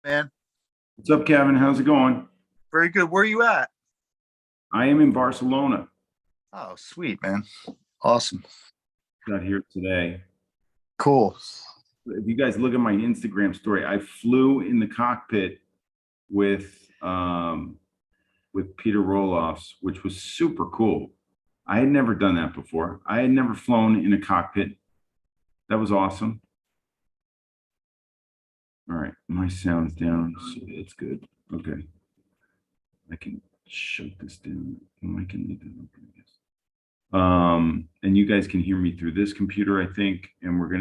Man, What's up, Kevin? How's it going? very good. Where are you at? I am in Barcelona. Oh, sweet, man. Awesome. Got here today. Cool. If you guys look at my Instagram story, I flew in the cockpit with Peter Roloffs, which was super cool. I had never done that before. I had never flown in a cockpit. That was awesome. All right, my sound's down, so it's good. Okay, I can shut this down. I can leave it open, I guess. And you guys can hear me through this computer, I think. And we're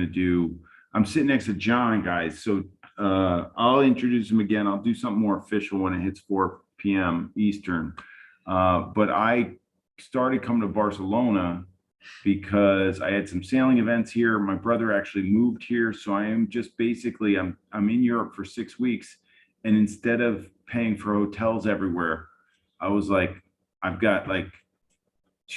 I'm sitting next to John, guys. So I'll introduce him again. I'll do something more official when it hits 4 p.m. Eastern. But I started coming to Barcelona because I had some sailing events here. My brother actually moved here. So I am just basically, I'm in Europe for 6 weeks. And instead of paying for hotels everywhere, I was like, I've got like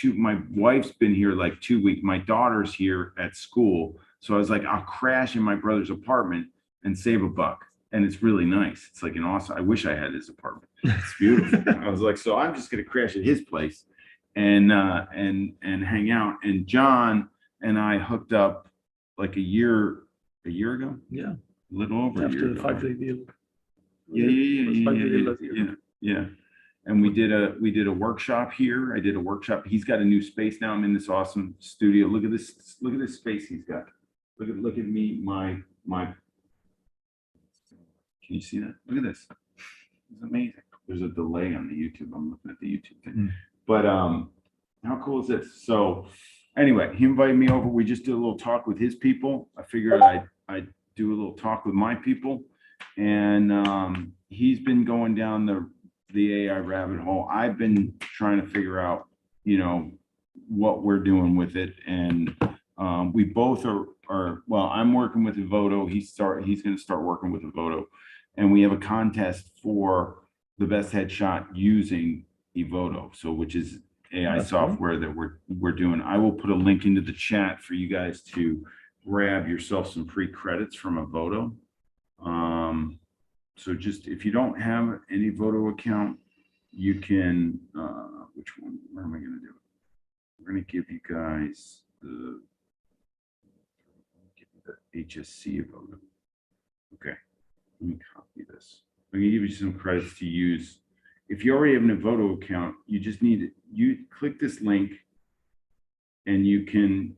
my wife's been here like 2 weeks. My daughter's here at school. So I was like, I'll crash in my brother's apartment and save a buck. And it's really nice. It's like an awesome, I wish I had his apartment. It's beautiful. I was like, so I'm just gonna crash at his place and hang out. And John and I hooked up like a year ago, Yeah, a little over a after year the ago. 5-day deal. Yeah. And we did a workshop here. I did a workshop. He's got a new space now. I'm in this awesome studio. Look at this space he's got. Look at me, my can you see that? Look at this. It's amazing. There's a delay on the YouTube. I'm looking at the YouTube thing. But how cool is this? So anyway, he invited me over. We just did a little talk with his people. I figured I'd do a little talk with my people. And he's been going down the AI rabbit hole. I've been trying to figure out, what we're doing with it. And we both are, well, I'm working with Evoto. He's going to start working with Evoto. And we have a contest for the best headshot using Evoto. So, which is AI software that we're doing. I will put a link into the chat for you guys to grab yourself some free credits from Evoto. So just if you don't have an Evoto account, you can, which one? Where am I going to do it? We're going to give you guys the HSC Evoto. Okay, let me copy this. I'm going to give you some credits to use. If you already have an Evoto account, you just need you click this link and you can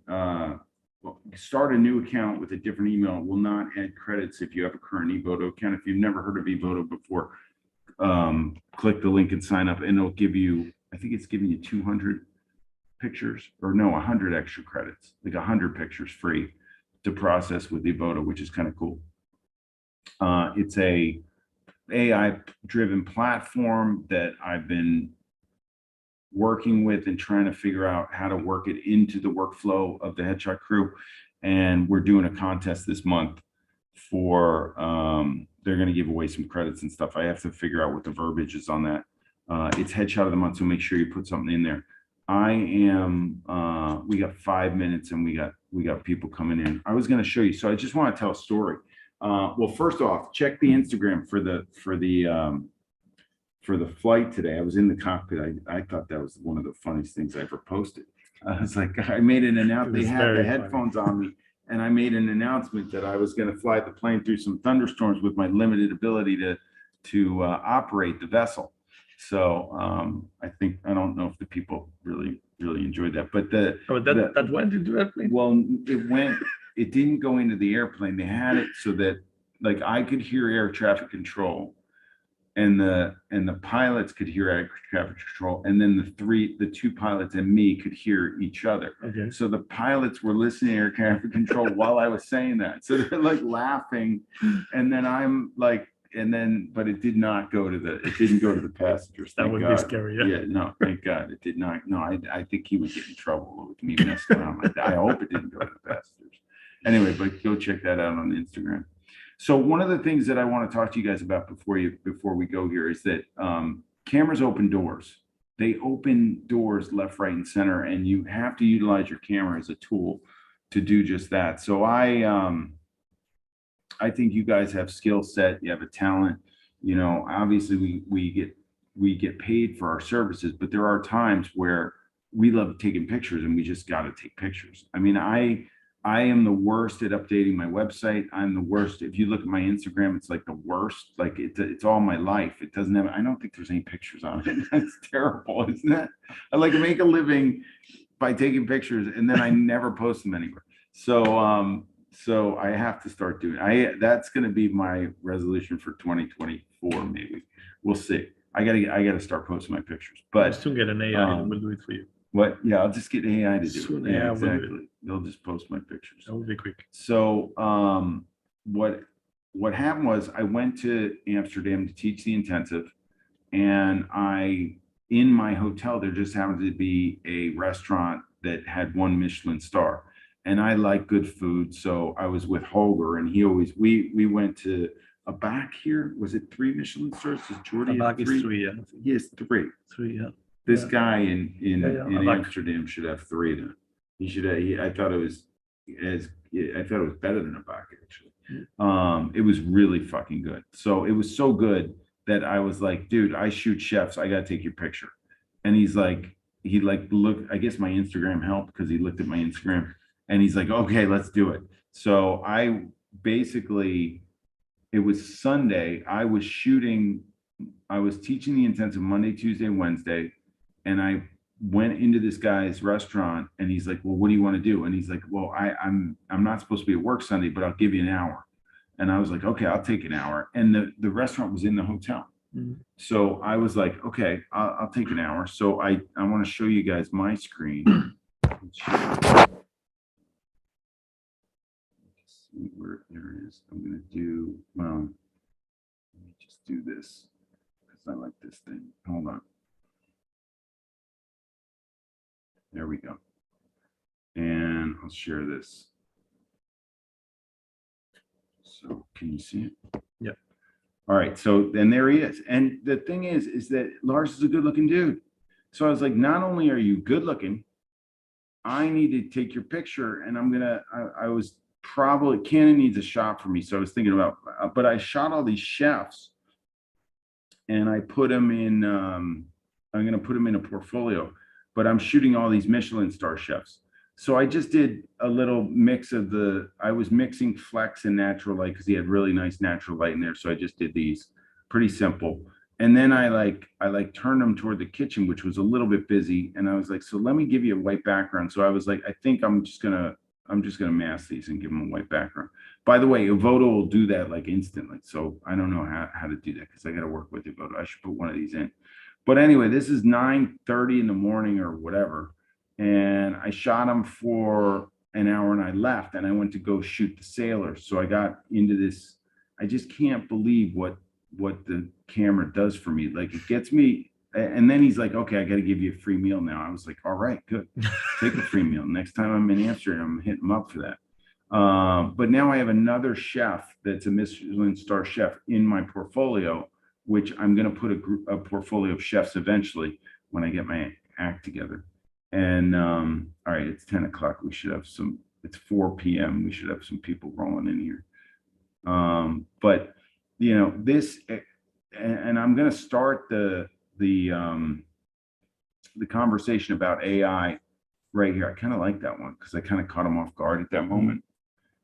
start a new account with a different email. It will not add credits if you have a current Evoto account. If you've never heard of Evoto before, click the link and sign up, and it'll give you, I think it's giving you 200 pictures, or no, 100 extra credits, like 100 pictures free to process with Evoto, which is kind of cool. It's a AI-driven platform that I've been working with and trying to figure out how to work it into the workflow of the headshot crew. And we're doing a contest this month for, they're going to give away some credits and stuff. I have to figure out what the verbiage is on that. It's headshot of the month, so make sure you put something in there. We got 5 minutes and we got people coming in. I was going to show you. So I just want to tell a story. Well, first off, check the Instagram for the flight today. I was in the cockpit. I thought that was one of the funniest things I ever posted. I was like, I made an announcement. They had the headphones on me, and I made an announcement that I was going to fly the plane through some thunderstorms with my limited ability to operate the vessel. So I don't know if the people really enjoyed that, but that went into airplane. Well, it didn't go into the airplane. They had it so that like I could hear air traffic control, and the pilots could hear air traffic control, and then the two pilots and me could hear each other. Okay. So the pilots were listening to air traffic control while I was saying that. So they're like laughing, and then I'm like, but it didn't go to the passengers. That would be scary. Yeah, no, thank God it did not. No, I think he would get in trouble with me messing around like that. I hope it didn't go to the passengers. Anyway, but go check that out on Instagram. So one of the things that I want to talk to you guys about before we go here is that cameras open doors. They open doors left, right, and center, and you have to utilize your camera as a tool to do just that. So I think you guys have skill set, you have a talent, you know, obviously we get paid for our services, but there are times where we love taking pictures and we just got to take pictures. I mean, I am the worst at updating my website. I'm the worst. If you look at my Instagram, it's like the worst. Like it's all my life. It doesn't have, I don't think there's any pictures on it. That's terrible, isn't it? I like make a living by taking pictures and then I never post them anywhere. So I have to start doing, that's going to be my resolution for 2024, maybe. We'll see. I gotta start posting my pictures, but Just to get an AI that will do it for you. what? Yeah, I'll just get AI to do Soon it. Yeah, AI will do it. exactly. They'll just post my pictures. That will be quick. So, what happened was I went to Amsterdam to teach the intensive, and in my hotel there just happened to be a restaurant that had 1 Michelin star, and I like good food, so I was with Holger, and we went to a back here. Was it 3 Michelin stars? Does Jordy have Back is 3, yeah. He has 3. 3, yeah. This Yeah. guy in Abac. Amsterdam should have 3 then. He should have, I thought it was better than a back actually. It was really fucking good. So it was so good that I was like, dude, I shoot chefs. I gotta take your picture. And he looked, I guess my Instagram helped because he looked at my Instagram and he's like, okay, let's do it. So I basically, it was Sunday. I was teaching the intensive Monday, Tuesday, Wednesday. And I went into this guy's restaurant and he's like, well, what do you want to do? And he's like, well, I'm not supposed to be at work Sunday, but I'll give you an hour. And I was like, okay, I'll take an hour. And the restaurant was in the hotel. Mhm. So I was like, okay, I'll take an hour. So I want to show you guys my screen. Let's see where there it is. I'm going to do, let me just do this because I like this thing. Hold on. There we go. And I'll share this. So can you see it? Yeah. All right. So then there he is. And the thing is that Lars is a good looking dude. So I was like, not only are you good looking, I need to take your picture and I was probably, Canon needs a shot for me. So I was thinking about, but I shot all these chefs and I put them in, I'm going to put them in a portfolio, but I'm shooting all these Michelin star chefs. So I just did a little mix of I was mixing flex and natural light because he had really nice natural light in there. So I just did these pretty simple. And then I turned them toward the kitchen, which was a little bit busy. And I was like, so let me give you a white background. So I was like, I think I'm just gonna mask these and give them a white background. By the way, Evoto will do that like instantly. So I don't know how to do that because I got to work with Evoto. I should put one of these in. But anyway, this is 9:30 in the morning or whatever. And I shot them for an hour and I left and I went to go shoot the sailors. So I got into this. I just can't believe what the camera does for me. Like it gets me. And then he's like, okay, I got to give you a free meal now. I was like, all right, good. Take a free meal. Next time I'm in Amsterdam, I'm hitting him up for that. But now I have another chef that's a Michelin star chef in my portfolio, which I'm going to put a portfolio of chefs eventually when I get my act together. And all right, it's 10 o'clock. We should have it's 4 p.m. We should have some people rolling in here. But you know, this, and I'm going to start the conversation about AI right here. I kind of like that one because I kind of caught him off guard at that moment.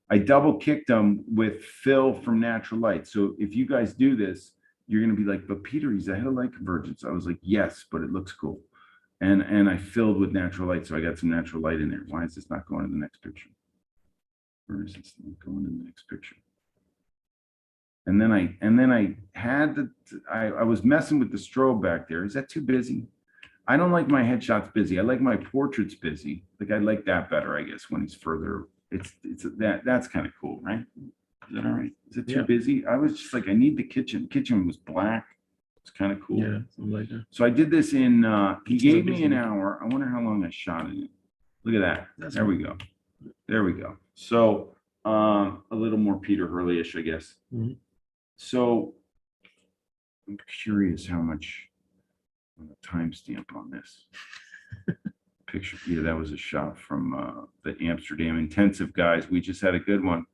I double kicked him with Phil from Natural Light. So if you guys do this, you're going to be like, but Peter, he's ahead of light convergence. I was like, yes, but it looks cool. And I filled with natural light. So I got some natural light in there. Why is this not going to the next picture? Where is this going to the next picture? And then I had I was messing with the strobe back there. Is that too busy? I don't like my headshots busy. I like my portraits busy. Like I like that better, I guess, when he's further. That's kind of cool, right? Is that all right? Is it too busy? I was just like, I need the kitchen. The kitchen was black. It's kind of cool. Yeah, something like that. So I did this in, he gave me an hour. I wonder how long I shot it in. Look at that. There we go. There we go. So a little more Peter Hurley-ish, I guess. Mm-hmm. So I'm curious how much timestamp on this picture. Yeah, that was a shot from the Amsterdam intensive, guys. We just had a good one.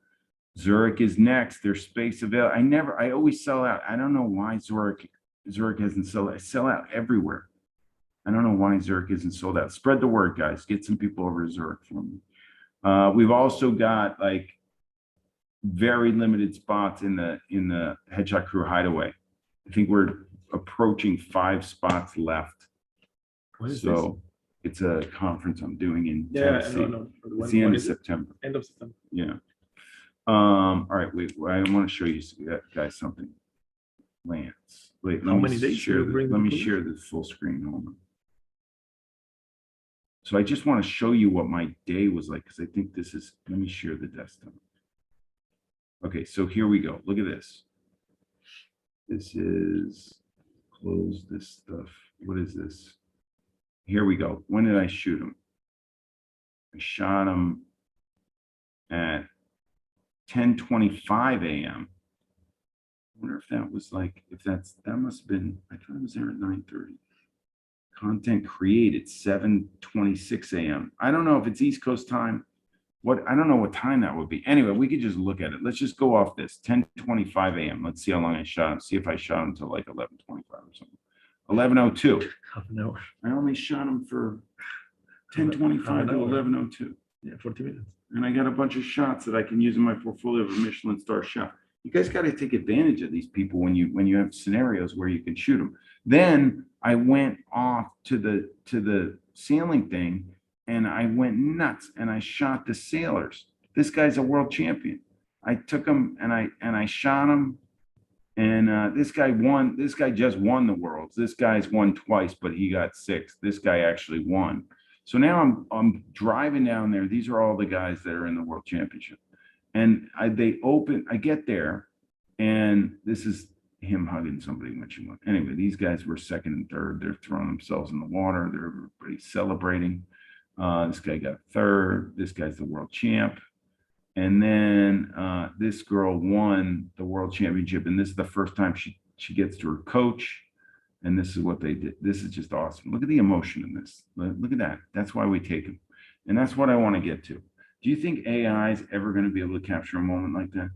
Zurich is next. There's space available. I always sell out. I don't know why Zurich hasn't sold out. I sell out everywhere. I don't know why Zurich isn't sold out. Spread the word, guys. Get some people over to Zurich for me. We've also got like very limited spots in the Headshot Crew Hideaway. I think we're approaching 5 spots left. What is So it's a conference I'm doing in this? Tennessee. No. It's the end of September. End of September. Yeah. All right, wait, I want to show you guys something. Lance, wait, How many days share do you bring let me the share the full screen. Hold on. So I just want to show you what my day was like, because I think this is, let me share the desktop. Okay, so here we go. Look at this. This is, close this stuff. What is this? Here we go. When did I shoot them? I shot them at 10:25 a.m. I wonder if that was like, that must have been, I thought it was there at 9:30. Content created 7:26 a.m. I don't know if it's East Coast time. I don't know what time that would be. Anyway, we could just look at it. Let's just go off this 10:25 a.m. Let's see how long I shot him. See if I shot him until like 11:25 or something. 11:02. Half an hour. I only shot him for 10:25 to 11:02. Yeah, 40 minutes. And I got a bunch of shots that I can use in my portfolio of a Michelin star chef. You guys got to take advantage of these people when you have scenarios where you can shoot them. Then I went off to the sailing thing, and I went nuts, and I shot the sailors. This guy's a world champion. I took him and I shot him, and this guy won. This guy just won the worlds. This guy's won twice, but he got 6th. This guy actually won. So now I'm driving down there. These are all the guys that are in the world championship. And I get there, and this is him hugging somebody. Anyway, these guys were 2nd and 3rd. They're throwing themselves in the water. They're everybody celebrating. This guy got 3rd. This guy's the world champ. And then this girl won the world championship. And this is the first time she gets to her coach. And this is what they did. This is just awesome. Look at the emotion in this. Look at that. That's why we take them. And that's what I want to get to. Do you think AI is ever going to be able to capture a moment like that?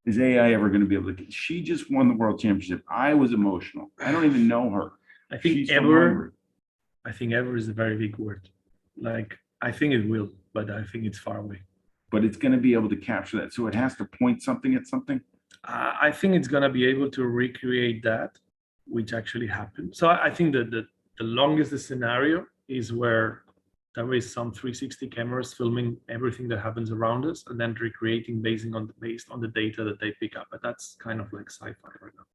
Is AI ever going to be able to? She just won the world championship. I was emotional. I don't even know her. I think She's from ever. Hungary. I think ever is a very big word. Like, I think it will, but I think it's far away. But it's going to be able to capture that. So it has to point something at something. I think it's gonna be able to recreate that, which actually happened. So I think that the longest the scenario is where there is some 360 cameras filming everything that happens around us, and then recreating based on the data that they pick up. But that's kind of like sci-fi right now.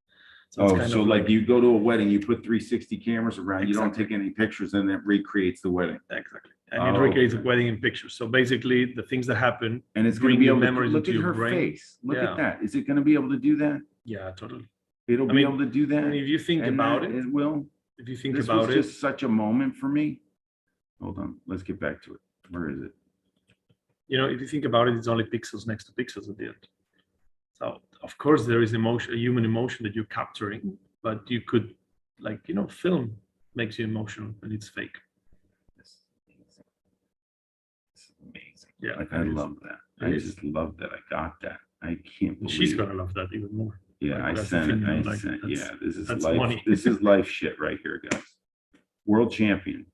So it's kind so of like you go to a wedding, you put 360 cameras around, you don't Exactly. take any pictures, and it recreates the wedding. Exactly, and it recreates a wedding in pictures. So basically, the things that happen. And it's going to bring be the able to memories look at into your her brain. face. Look Yeah. at that. Is it going to be able to do that? Yeah, totally. It'll I be mean, able to do that. And if you think And about that it, it will. if you think This about was it, just such a moment for me. Hold on. Let's get back to it. Where is it? if you think about it, it's only pixels next to pixels at the end. So of course there is emotion, a human emotion that you're capturing, but you could, film makes you emotional and it's fake. It's amazing. Yeah, Like, I love that. I just love that I got that. I can't believe she's it. gonna love that even more. Yeah, I that's the sent it. thing, I like, sent. Yeah, this is that's life. money. This is life shit right here, guys. World champion,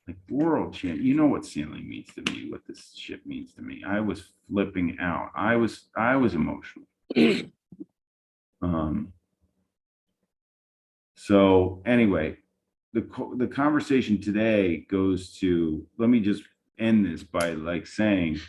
like world champion. You know what sailing means to me. What this shit means to me. I was flipping out. I was emotional. So anyway, the conversation today goes to. Let me just end this by saying.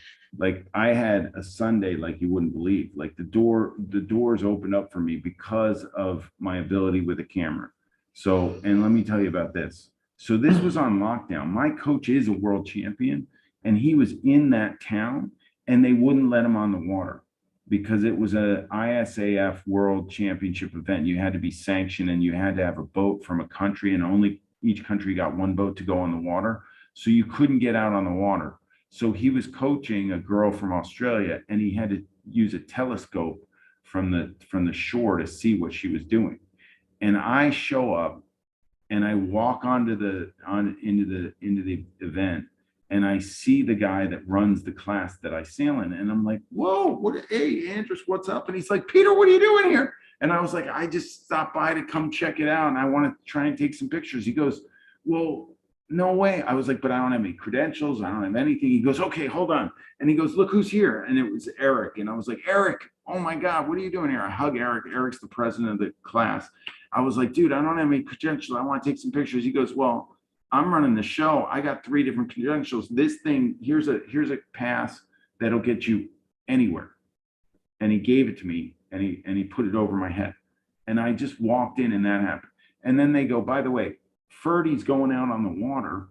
I had a Sunday like you wouldn't believe. Like the doors opened up for me because of my ability with a camera. So, and let me tell you about this. So this was on lockdown. My coach is a world champion, and he was in that town, and they wouldn't let him on the water because it was a ISAF World Championship event. You had to be sanctioned, and you had to have a boat from a country, and only each country got one boat to go on the water. So you couldn't get out on the water. So he was coaching a girl from Australia, and he had to use a telescope from the shore to see what she was doing. And I show up, and I walk into the event, and I see the guy that runs the class that I sail in, and I'm like, whoa, hey, Andres, what's up? And he's like, Peter, what are you doing here? And I was like, I just stopped by to come check it out, and I want to try and take some pictures. He goes, well, no way. I was like, but I don't have any credentials. I don't have anything. He goes, okay, hold on. And he goes, look who's here. And it was Eric. And I was like, Eric, oh my God, what are you doing here? I hug Eric. Eric's the president of the class. I was like, dude, I don't have any credentials. I want to take some pictures. He goes, well, I'm running the show. I got 3 different credentials. This thing, here's a pass that'll get you anywhere. And he gave it to me, and he put it over my head. And I just walked in, and that happened. And then they go, by the way, Ferdy's going out on the water,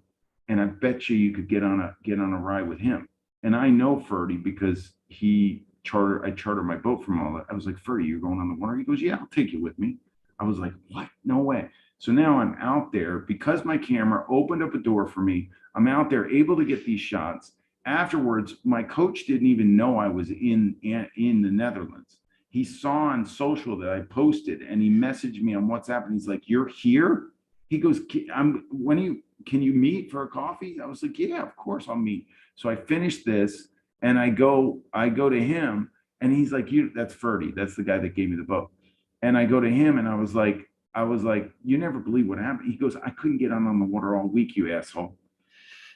and I bet you could get on a ride with him. And I know Ferdy because I chartered my boat from all that. I was like, Ferdy, you're going on the water? He goes, yeah, I'll take you with me. I was like, what? No way. So now I'm out there because my camera opened up a door for me. I'm out there able to get these shots. Afterwards, my coach didn't even know I was in the Netherlands. He saw on social that I posted, and he messaged me on WhatsApp, and he's like, you're here? He goes, can you meet for a coffee? I was like, yeah, of course I'll meet. So I finished this, and I go to him, and he's like, that's Ferdy. That's the guy that gave me the boat. And I go to him, and I was like, you never believe what happened. He goes, I couldn't get on the water all week, you asshole.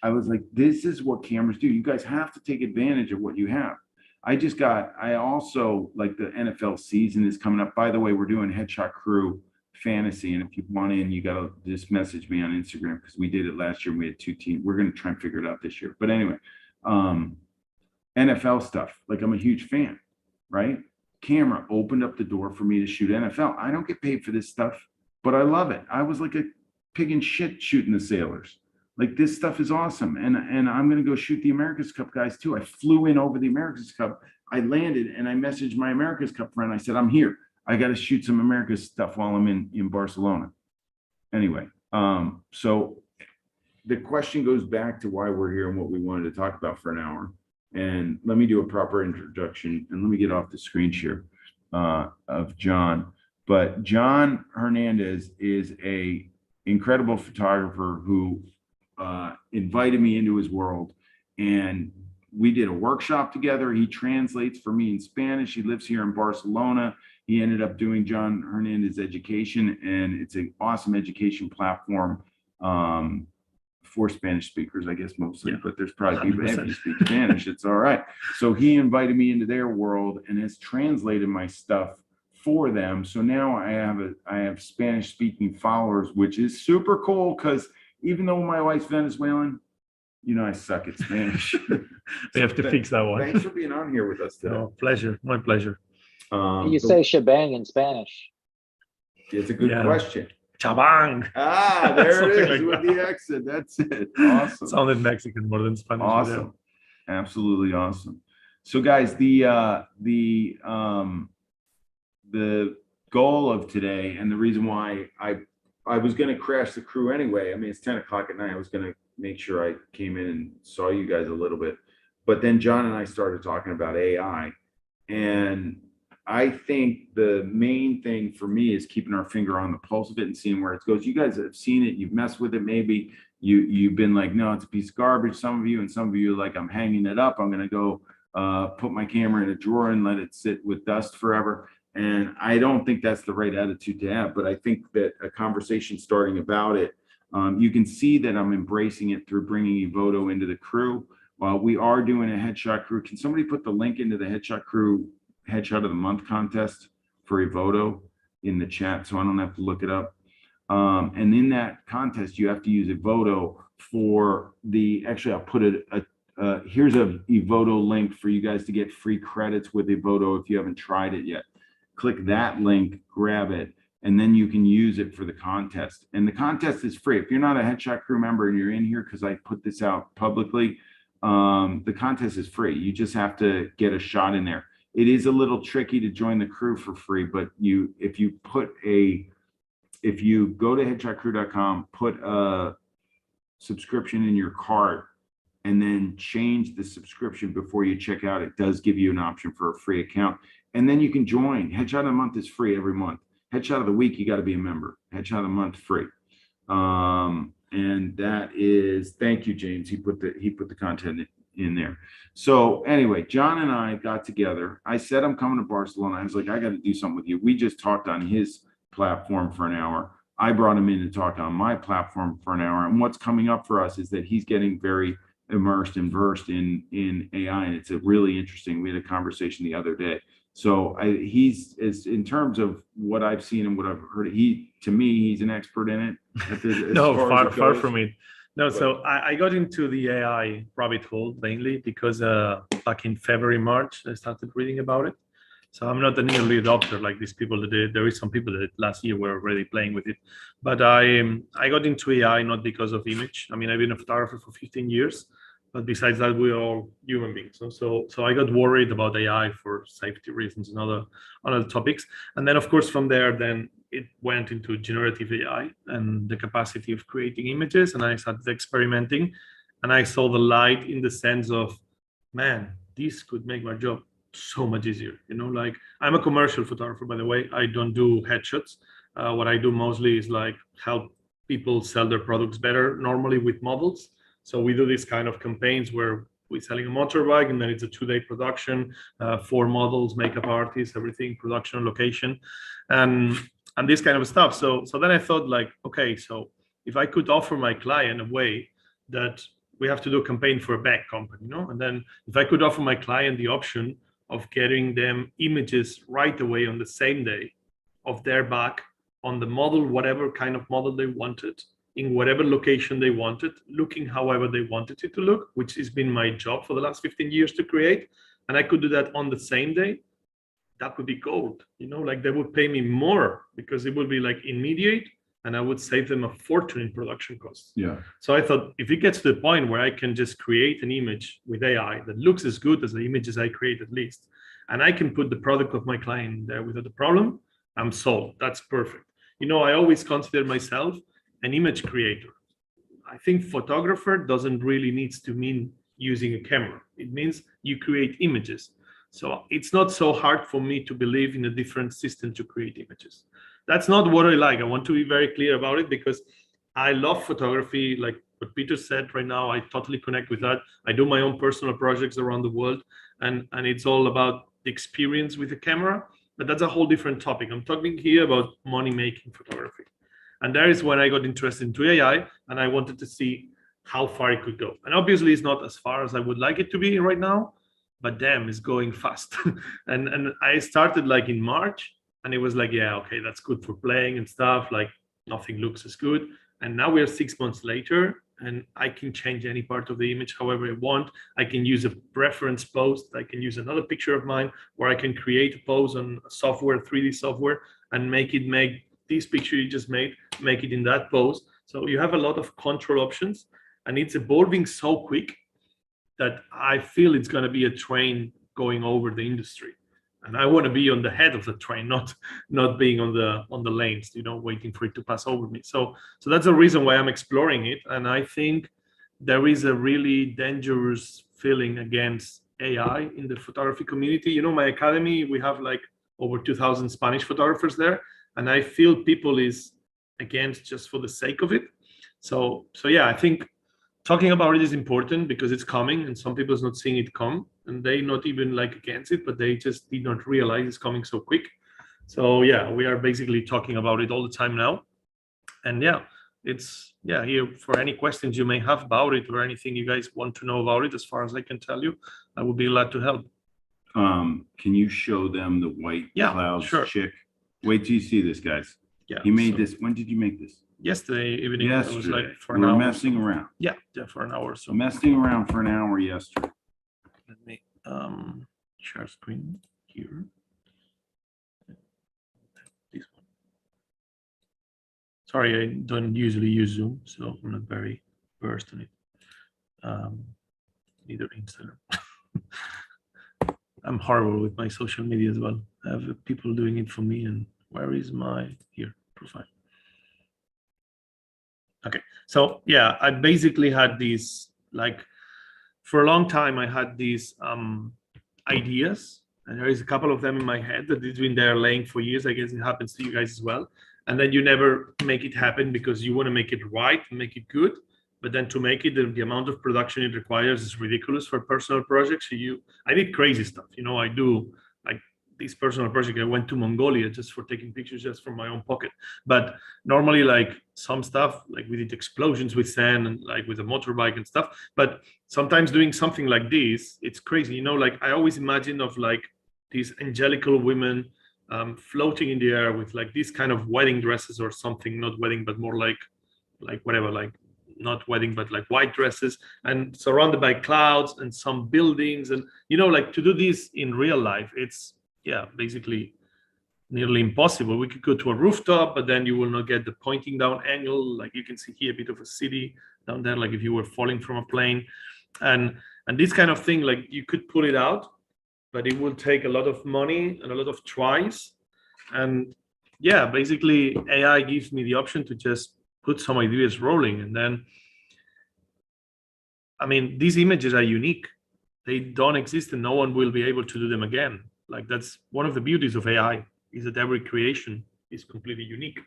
I was like, this is what cameras do. You guys have to take advantage of what you have. I also, like, the NFL season is coming up. By the way, we're doing Headshot Crew Fantasy, and if you want in, you gotta just message me on Instagram, because we did it last year and we had 2 teams. We're gonna try and figure it out this year. But anyway, NFL stuff, like, I'm a huge fan, right? Camera opened up the door for me to shoot NFL. I don't get paid for this stuff, but I love it. I was like a pig in shit shooting the sailors. Like, this stuff is awesome. And I'm going to go shoot the America's Cup guys too. I flew in over the America's Cup. I landed, and I messaged my America's Cup friend. I said, I'm here. I got to shoot some America's stuff while I'm in Barcelona. Anyway, so the question goes back to why we're here and what we wanted to talk about for an hour. And let me do a proper introduction, and let me get off the screen share of Jon. But Jon Hernandez is a incredible photographer who invited me into his world, and we did a workshop together. He translates for me in Spanish. He lives here in Barcelona. He ended up doing Jon Hernandez Education, and it's an awesome education platform for Spanish speakers, I guess, mostly, but there's probably people if you speak Spanish, it's all right. So he invited me into their world and has translated my stuff for them. So now I have Spanish speaking followers, which is super cool, because even though my wife's Venezuelan, I suck at Spanish. We have to fix that one. Thanks for being on here with us today. No, pleasure. My pleasure. You say shebang in Spanish. It's a good question. Chabang. There it is Like with the accent. That's it. Awesome. Sounded Mexican more than Spanish. Awesome. Absolutely awesome. So guys, the goal of today, and the reason why I was going to crash the crew anyway. I mean, it's 10 o'clock at night. I was going to make sure I came in and saw you guys a little bit, but then Jon and I started talking about AI, and I think the main thing for me is keeping our finger on the pulse of it and seeing where it goes. You guys have seen it. You've messed with it. Maybe you've been like, no, it's a piece of garbage. Some of you, and some of you are like, I'm hanging it up. I'm going to go put my camera in a drawer and let it sit with dust forever. And I don't think that's the right attitude to have. But I think that a conversation starting about it, you can see that I'm embracing it through bringing Evoto into the crew. We are doing a headshot crew. Can somebody put the link into the headshot crew headshot of the month contest for Evoto in the chat, so I don't have to look it up? And in that contest, you have to use Evoto for actually I'll put here's a Evoto link for you guys to get free credits with Evoto if you haven't tried it yet. Click that link, grab it, and then you can use it for the contest. And the contest is free. If you're not a Headshot Crew member and you're in here, because I put this out publicly, the contest is free. You just have to get a shot in there. It is a little tricky to join the crew for free, but if you go to headshotcrew.com, put a subscription in your cart, and then change the subscription before you check out, it does give you an option for a free account. And then you can join. Headshot of the month is free every month. Headshot of the week, you got to be a member. Headshot of the month, free. And And that is, thank you, James. He put the content in there. So anyway, John and I got together. I said, I'm coming to Barcelona. I was like, I got to do something with you. We just talked on his platform for an hour. I brought him in to talk on my platform for an hour. And what's coming up for us is that he's getting very immersed and versed in AI. And it's a really interesting, we had a conversation the other day. So he's in terms of what I've seen and what I've heard, to me, he's an expert in it. No, far from it. No, so I got into the AI rabbit hole mainly because back in February, March, I started reading about it. So I'm not an early adopter like these people that did. There is some people that last year were already playing with it. But I got into AI not because of image. I mean, I've been a photographer for 15 years. But besides that, we're all human beings. So I got worried about AI for safety reasons and other topics. And then, of course, from there, then it went into generative AI and the capacity of creating images. And I started experimenting. And I saw the light in the sense of, man, this could make my job so much easier. You know, like I'm a commercial photographer, by the way. I don't do headshots. What I do mostly is like help people sell their products better, normally with models. So we do this kind of campaigns where we're selling a motorbike and then it's a 2-day production, 4 models, makeup artists, everything, production, location, and this kind of stuff. So then I thought like, okay, so if I could offer my client a way that we have to do a campaign for a bag company, you know, and then if I could offer my client the option of getting them images right away on the same day of their bag on the model, whatever kind of model they wanted, in whatever location they wanted, looking however they wanted it to look, which has been my job for the last 15 years to create. And I could do that on the same day. That would be gold, you know, like they would pay me more because it would be like immediate and I would save them a fortune in production costs. Yeah. So I thought if it gets to the point where I can just create an image with AI that looks as good as the images I create at least, and I can put the product of my client there without a problem, I'm sold. That's perfect. You know, I always consider myself an image creator. I think photographer doesn't really needs to mean using a camera. It means you create images. So it's not so hard for me to believe in a different system to create images. That's not what I like. I want to be very clear about it because I love photography. Like what Peter said right now, I totally connect with that. I do my own personal projects around the world and it's all about the experience with the camera, but that's a whole different topic. I'm talking here about money-making photography. And that is when I got interested into AI and I wanted to see how far it could go. And obviously it's not as far as I would like it to be right now, but damn, it's going fast. and I started like in March and it was like, yeah, okay, that's good for playing and stuff. Like nothing looks as good. And now we're 6 months later and I can change any part of the image however I want. I can use a reference post. I can use another picture of mine where I can create a pose on software, 3D software, and make this picture you just made, make it in that pose. So you have a lot of control options and it's evolving so quick that I feel it's going to be a train going over the industry. And I want to be on the head of the train, not being on the lanes, you know, waiting for it to pass over me. So that's the reason why I'm exploring it. And I think there is a really dangerous feeling against AI in the photography community. You know, my academy, we have like over 2,000 Spanish photographers there. And I feel people is against just for the sake of it. So yeah, I think talking about it is important because it's coming and some people's not seeing it come and they not even like against it, but they just did not realize it's coming so quick. So yeah, we are basically talking about it all the time now. And yeah, it's here for any questions you may have about it or anything you guys want to know about it, as far as I can tell you, I would be glad to help. Can you show them the white clouds chick? Wait till you see this, guys. Yeah. He made this. When did you make this? Yesterday evening. Yesterday. It was like for an an hour. We're messing around. Yeah, for an hour or so. Messing around for an hour yesterday. Let me share screen here. This one. Sorry, I don't usually use Zoom, so I'm not very versed on it. Neither Instagram. I'm horrible with my social media as well. I have people doing it for me, and where is my profile? Okay, so yeah, I basically had these, like, for a long time I had these ideas, and there is a couple of them in my head that has been there laying for years. I guess it happens to you guys as well. and then you never make it happen because you want to make it right, make it good. But then to make it, the amount of production it requires is ridiculous for personal projects. So I did crazy stuff. I do like this personal project. I went to Mongolia just for taking pictures just from my own pocket. But normally, like some stuff, like we did explosions with sand and like with a motorbike and stuff. But sometimes doing something like this, it's crazy. Like I always imagine of like these angelical women floating in the air with like these kind of wedding dresses or something, not wedding, but more like whatever, like not wedding, but like white dresses and surrounded by clouds and some buildings. And, like to do this in real life, it's, basically nearly impossible. We could go to a rooftop, but then you will not get the pointing down angle. Like you can see here a bit of a city down there, like if you were falling from a plane. And this kind of thing, like you could pull it out, but it will take a lot of money and a lot of tries. And basically AI gives me the option to just put some ideas rolling. And then, I mean, these images are unique. They don't exist and no one will be able to do them again. Like that's one of the beauties of AI, is that every creation is completely unique.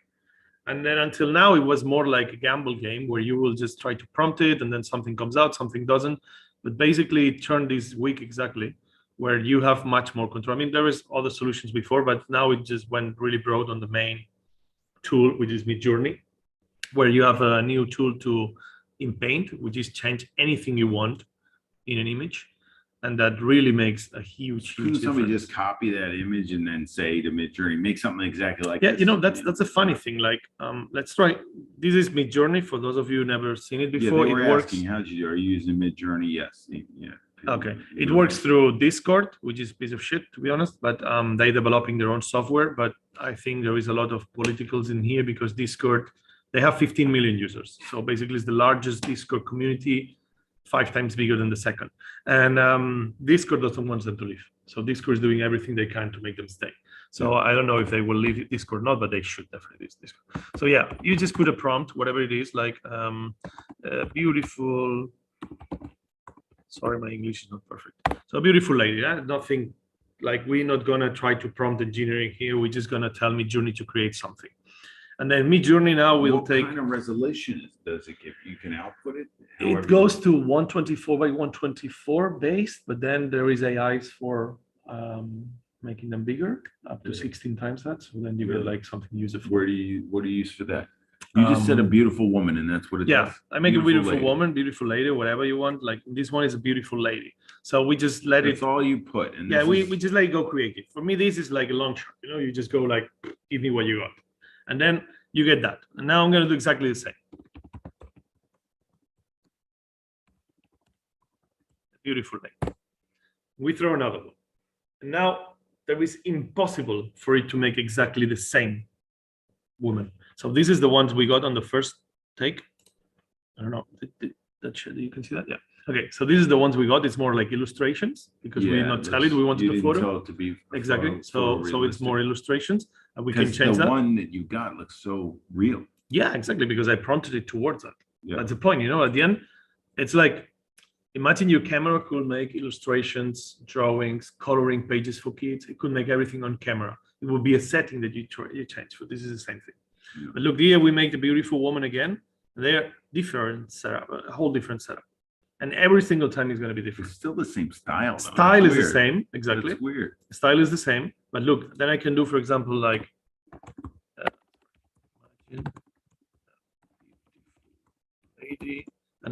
And then until now, it was more like a gamble game where you will just try to prompt it and then something comes out, something doesn't. But basically it turned this week exactly where you have much more control. I mean, there is other solutions before, but now it just went really broad on the main tool, which is Midjourney, where you have a new tool in Paint, which is change anything you want in an image. And that really makes a huge Couldn't somebody difference. just copy that image and then say to Midjourney, make something exactly like Yeah, this? that's a funny thing. Like, let's try. This is Midjourney. For those of you who never seen it before, Yeah, they were it works. asking, are you using Midjourney? Yes. Yeah. Okay, it works through Discord, which is a piece of shit, to be honest. But they're developing their own software. But I think there is a lot of politicals in here because Discord, they have 15 million users. So basically, it's the largest Discord community, 5 times bigger than the second. And Discord doesn't want them to leave. So Discord is doing everything they can to make them stay. So I don't know if they will leave Discord or not, but they should definitely leave Discord. So yeah, you just put a prompt, whatever it is, like beautiful. Sorry, my English is not perfect. So a beautiful lady, nothing like we're not gonna try to prompt engineering here. We're just gonna tell Midjourney to create something. And then Midjourney now will take. What kind of resolution does it give? You can output it? It goes to 124 by 124 base, but then there is AIs for making them bigger, up to 16 times that. So then you get like something useful. What do you use for that? You just said a beautiful woman, and that's what it Yeah, does. I make a beautiful lady. woman, beautiful lady, whatever you want. Like this one is a beautiful lady. So we just let That's it. all you put. And Yeah, we just let it go create it. For me, this is like a long shot. You just go like, give me what you got. And then you get that. And now I'm going to do exactly the same. Beautiful lady. We throw another one. And now there is impossible for it to make exactly the same woman. So this is the ones we got on the first take. I don't know. You can see that? Yeah. Okay. So this is the ones we got. It's more like illustrations because we did not tell it. We wanted a photo. Tell it to be exactly. So it's more illustrations, and we can change the that. one that you got looks so real. Yeah, exactly. Because I prompted it towards that. Yeah. That's the point. At the end, it's like, imagine your camera could make illustrations, drawings, coloring pages for kids. It could make everything on camera. It would be a setting that you change for. This is the same thing. Yeah. But look, here we make the beautiful woman again. They're different setup, a whole different setup. And every single time is going to be different. It's still the same style. Style is the same, exactly. It's weird. Style is the same. But look, then I can do, for example, like, and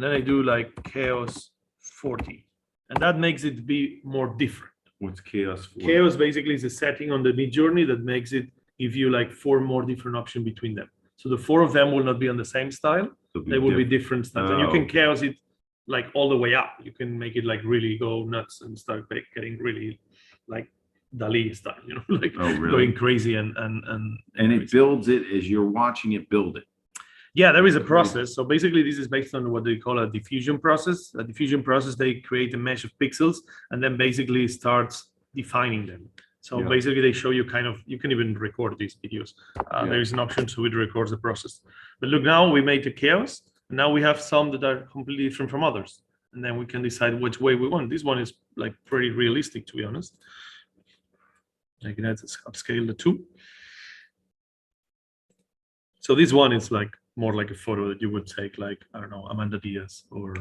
then I do like chaos 40. And that makes it be more different. What's chaos 40? Chaos basically is a setting on the Midjourney that makes it give you like 4 more different options between them. So the 4 of them will not be on the same style. They will be different styles. And you can chaos it like all the way up. You can make it like really go nuts and start getting really like Dali style, like going crazy and it builds it as you're watching it build it. Yeah, there is a process. So basically this is based on what they call a diffusion process. A diffusion process, they create a mesh of pixels and then basically starts defining them. So basically they show you you can even record these videos. There is an option so it records the process. But look, now we made the chaos. And now we have some that are completely different from others. And then we can decide which way we want. This one is like pretty realistic, to be honest. I can upscale the 2. So this one is like more like a photo that you would take, like, I don't know, Amanda Diaz, or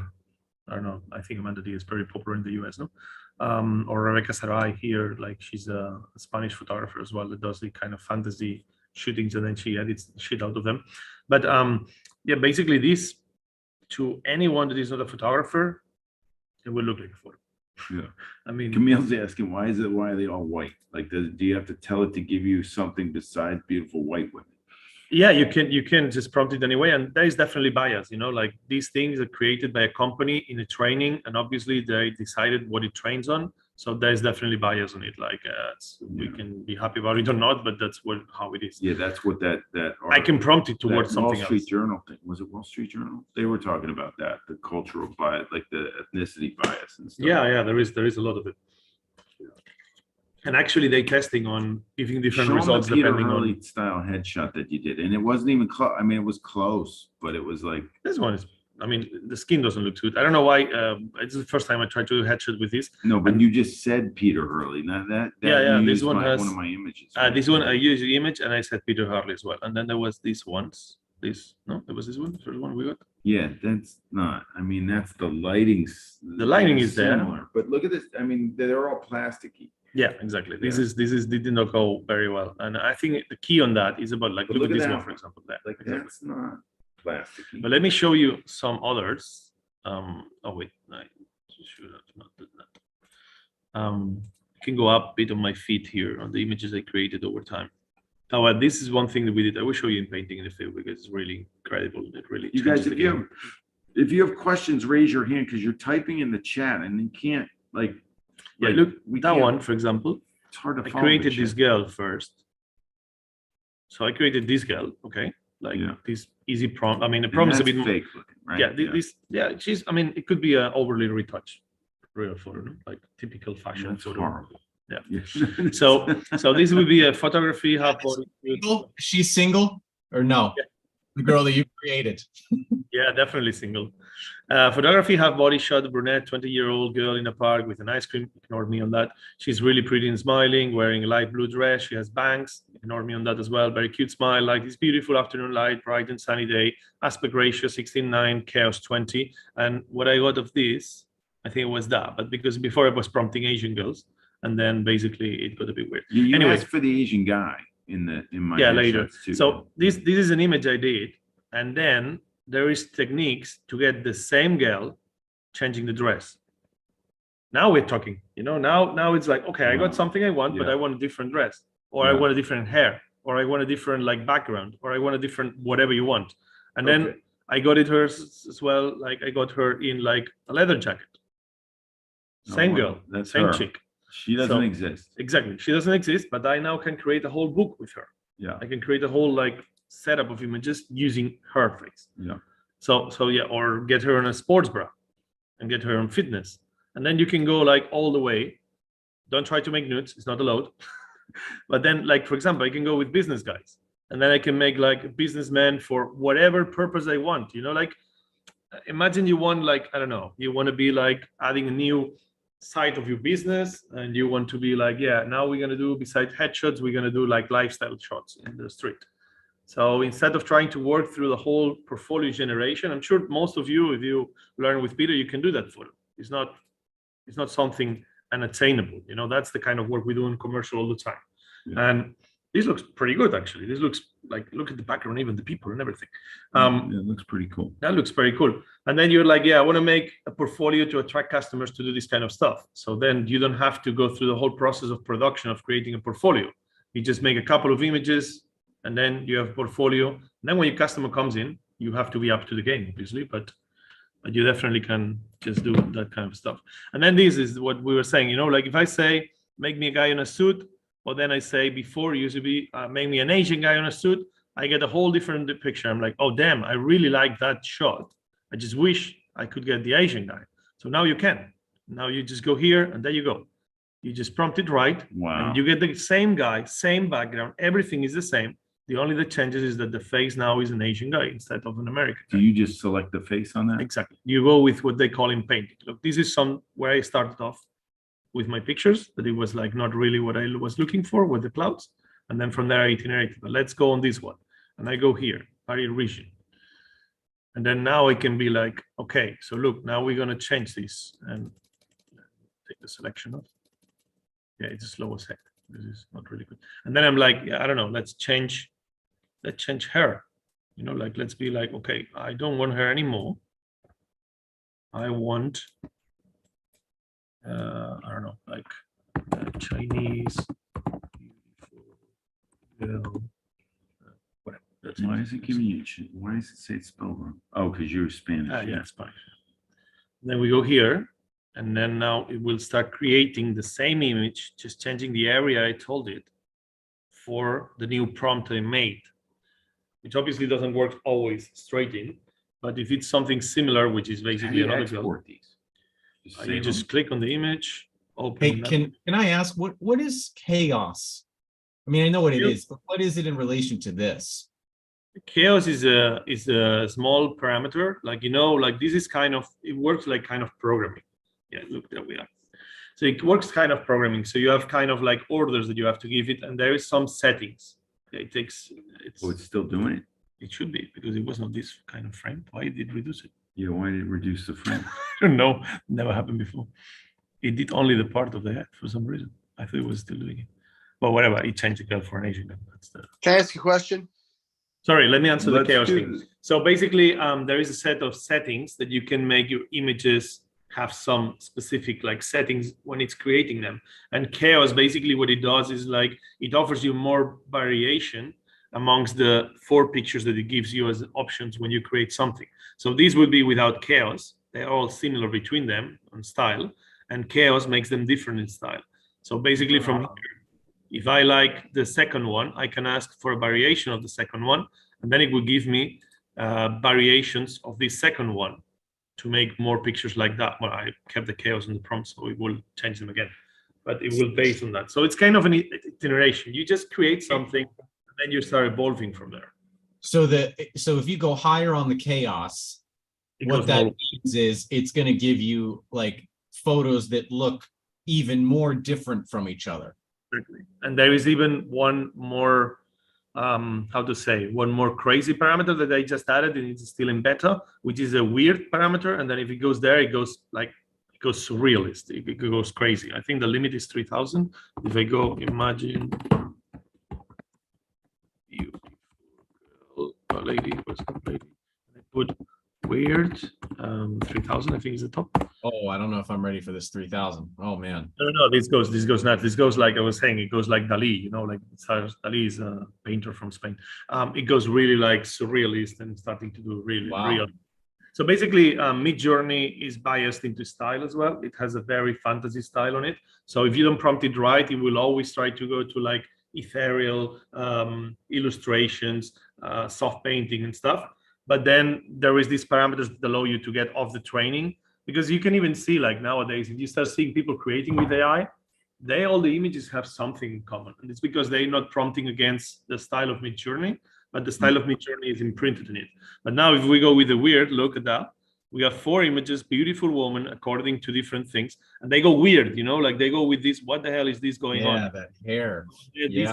I don't know, I think Amanda Diaz is very popular in the US, no? Or Rebecca Sarai here, like she's a Spanish photographer as well that does the kind of fantasy shootings, and then she edits shit out of them. But yeah, basically this, to anyone that is not a photographer, it will look like a photo. Yeah. I mean, Camille's asking, why are they all white? Like, do you have to tell it to give you something besides beautiful white women? yeah, you can just prompt it anyway, and there is definitely bias, like these things are created by a company in a training, and obviously they decided what it trains on, so there's definitely bias on it. Like we can be happy about it or not, but that's how it is. Yeah, that's what that I can prompt it towards Wall something Street else. Journal thing. Was it Wall Street Journal? They were talking about that, the cultural bias, like the ethnicity bias and stuff. Yeah, there is a lot of it. And actually, they testing on giving different results the Peter depending Hurley on style headshot that you did, and it wasn't even close. I mean, it was close, but it was like this one is. I mean, the skin doesn't look good. I don't know why. It's the first time I tried to do a headshot with this. no. But you just said Peter Hurley. Now that Yeah. you This used one has one of my images. this one. I used the image and I said Peter Hurley as well. And then there was this ones. There was this one. The first one we got. Yeah, that's not. I mean, that's the lighting. The lighting is there. Similar, but look at this. I mean, they're all plasticky. Yeah, exactly. This did not go very well, and I think the key on that is about, like, But look at this that one, for example. There, Like exactly. that's not plasticky. But let me show you some others. Oh wait, I should have not done that. I can go up a bit on my feet here on the images I created over time. Oh, well, this is one thing that we did. I will show you in painting in a few, because it's really incredible. It really You guys, changes the game. if you have questions, raise your hand, because you're typing in the chat and you can't Yeah, look, that one, for example. It's hard to I follow created the this chat. girl first. So I created this girl, okay? Like this easy prompt. I mean, the And prompt is a that's bit more. fake looking, right? Yeah, she's, I mean, it could be an overly retouched real photo, no? Like typical fashion That's photo. horrible. Yeah. So this would be a photography half body. Single? Is she single or no? Yeah. The girl that you created. Yeah, definitely single. Photography half body shot, brunette, 20-year-old girl in a park with an ice cream. Ignore me on that. She's really pretty and smiling, wearing a light blue dress. She has bangs. Ignore me on that as well. Very cute smile, like this beautiful afternoon light, bright and sunny day. Aspect ratio 16:9, chaos 20. And what I got of this, I think it was that. But because before I was prompting Asian girls, and then basically it got a bit weird. You Anyway. asked for the Asian guy in my Later. headshots too. So this is an image I did, and then there is techniques to get the same girl changing the dress. Now we're talking, now it's like, okay, I got something I want, but Yeah. I want a different dress, or I Yeah. want a different hair, or I want a different background, or I want a different whatever you want. And then Okay. I got it hers as well. Like I got her in like a leather jacket. Same wow. girl, That's same her. chick. She doesn't So- exist. Exactly. She doesn't exist, but I now can create a whole book with her. Yeah. I can create a whole setup of images using her face. Yeah. So yeah, or get her in a sports bra and get her on fitness. And then you can go all the way. Don't try to make nudes, it's not allowed. But then for example, I can go with business guys, and then I can make a businessman for whatever purpose I want. Imagine you want I don't know, you want to be adding a new side of your business, and you want to be now we're going to do, besides headshots, we're going to do lifestyle shots in the street. So instead of trying to work through the whole portfolio generation, I'm sure most of you, if you learn with Peter, you can do that photo. It's not something unattainable. That's the kind of work we do in commercial all the time. Yeah. And this looks pretty good, actually. This looks look at the background, even the people and everything. It looks pretty cool. That looks very cool. And then you're I want to make a portfolio to attract customers to do this kind of stuff. So then you don't have to go through the whole process of production of creating a portfolio. You just make a couple of images, and then you have a portfolio. And then when your customer comes in, you have to be up to the game, obviously, but you definitely can just do that kind of stuff. And then this is what we were saying, if I say, make me a guy in a suit, or then I say before used to be, make me an Asian guy in a suit, I get a whole different picture. I'm like, oh, damn, I really like that shot. I just wish I could get the Asian guy. So now you can. Now you just go here, and there you go. You just prompt it right. Wow. And you get the same guy, same background. Everything is the same. The only that changes is that the face now is an Asian guy instead of an American Do guy. you just select the face on that? Exactly. You go with what they call in painting. Look, this is where I started off with my pictures, that it was not really what I was looking for with the clouds. And then from there I iterated, but let's go on this one. And I go here, varied region. And then now it can be like, okay, so look, now we're going to change this and take the selection off. Yeah, it's a slow effect. This is not really good. And then I'm like, yeah, I don't know, let's change her. You know, like, let's be like, okay, I don't want her anymore. I want, I don't know, like Chinese, beautiful girl, whatever. That's Why is it giving you? Why does it say it's spelled wrong? Oh, because you're Spanish. yeah, Spanish. Then we go here, and then now it will start creating the same image, just changing the area I told it for the new prompt I made, which obviously doesn't work always straight in. But if it's something similar, which is basically another girl, you just click on the image, open. Hey, can I ask what is chaos? I mean, I know what it is, but what is it in relation to this? Chaos is a small parameter, like, you know, like this is kind of, it works like kind of programming. Yeah, look, there we are. So it works kind of programming. So you have kind of like orders that you have to give it, and there is some settings. It takes. Oh, it's still doing it. It should be, because it was not this kind of frame. Why did it reduce it? Yeah, why did it reduce the frame? I don't know. Never happened before. It did only the part of the head for some reason. I thought it was still doing it. But whatever, it changed the girl for an Asian. That's the... Can I ask you a question? Sorry, let me answer the Let's chaos do thing. this. So basically, there is a set of settings that you can make your images have some specific like settings when it's creating them. And chaos, basically what it does is like, it offers you more variation amongst the 4 pictures that it gives you as options when you create something. So these would be without chaos. They're all similar between them on style, and chaos makes them different in style. So basically from here, if I like the second one, I can ask for a variation of the second one, and then it will give me variations of the second one to make more pictures like that. Well, I kept the chaos in the prompt, so it will change them again, but it will base on that. So it's kind of an iteration. You just create something, and then you start evolving from there. So if you go higher on the chaos, what that means is it's going to give you like photos that look even more different from each other. Exactly. And there is even one more, how to say, one more crazy parameter that I just added, and it's still in beta, which is a weird parameter. And then if it goes there, it goes like, it goes surrealist. It goes crazy. I think the limit is 3,000. If I go, imagine beautiful girl, a lady, where's the lady? I put weird, 3,000, I think is the top. Oh, I don't know if I'm ready for this 3,000. Oh man. No, this goes not. This goes like I was saying, it goes like Dali, you know, like Dali is a painter from Spain. It goes really like surrealist and starting to do really real. So basically, Midjourney is biased into style as well. It has a very fantasy style on it. So if you don't prompt it right, it will always try to go to like ethereal illustrations, soft painting and stuff. But then there is these parameters that allow you to get off the training, because you can even see like nowadays, if you start seeing people creating with AI, all the images have something in common. And it's because they're not prompting against the style of Midjourney, but the style of Midjourney is imprinted in it. But now if we go with the weird, look at that. We have 4 images, beautiful woman, according to different things. And they go weird, you know, like they go with this, what the hell is this going on? Yeah, that hair. Yeah.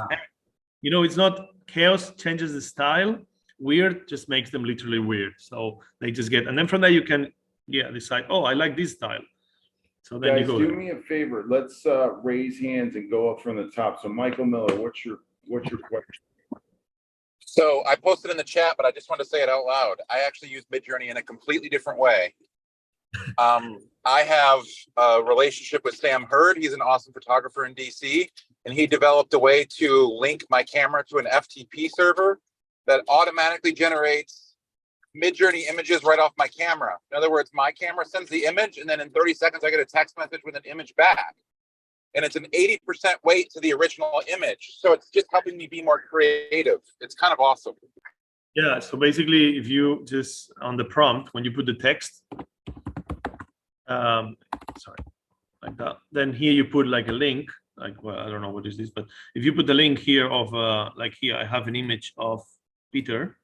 You know, it's not chaos changes the style. Weird just makes them literally weird. So they just get, and then from there you can decide, oh, I like this style. So then Guys, you go. do me a favor. Let's raise hands and go up from the top. So Michael Miller, what's your question? So I posted in the chat, but I just want to say it out loud. I actually use Midjourney in a completely different way. I have a relationship with Sam Hurd. He's an awesome photographer in DC, and he developed a way to link my camera to an FTP server that automatically generates Midjourney images right off my camera. In other words, my camera sends the image, and then in 30 seconds, I get a text message with an image back. And it's an 80% weight to the original image. So it's just helping me be more creative. It's kind of awesome. Yeah, so basically, if you just, on the prompt, when you put the text, like that, then here you put like a link, like, well, I don't know what is this, but if you put the link here of, like here, I have an image of Peter.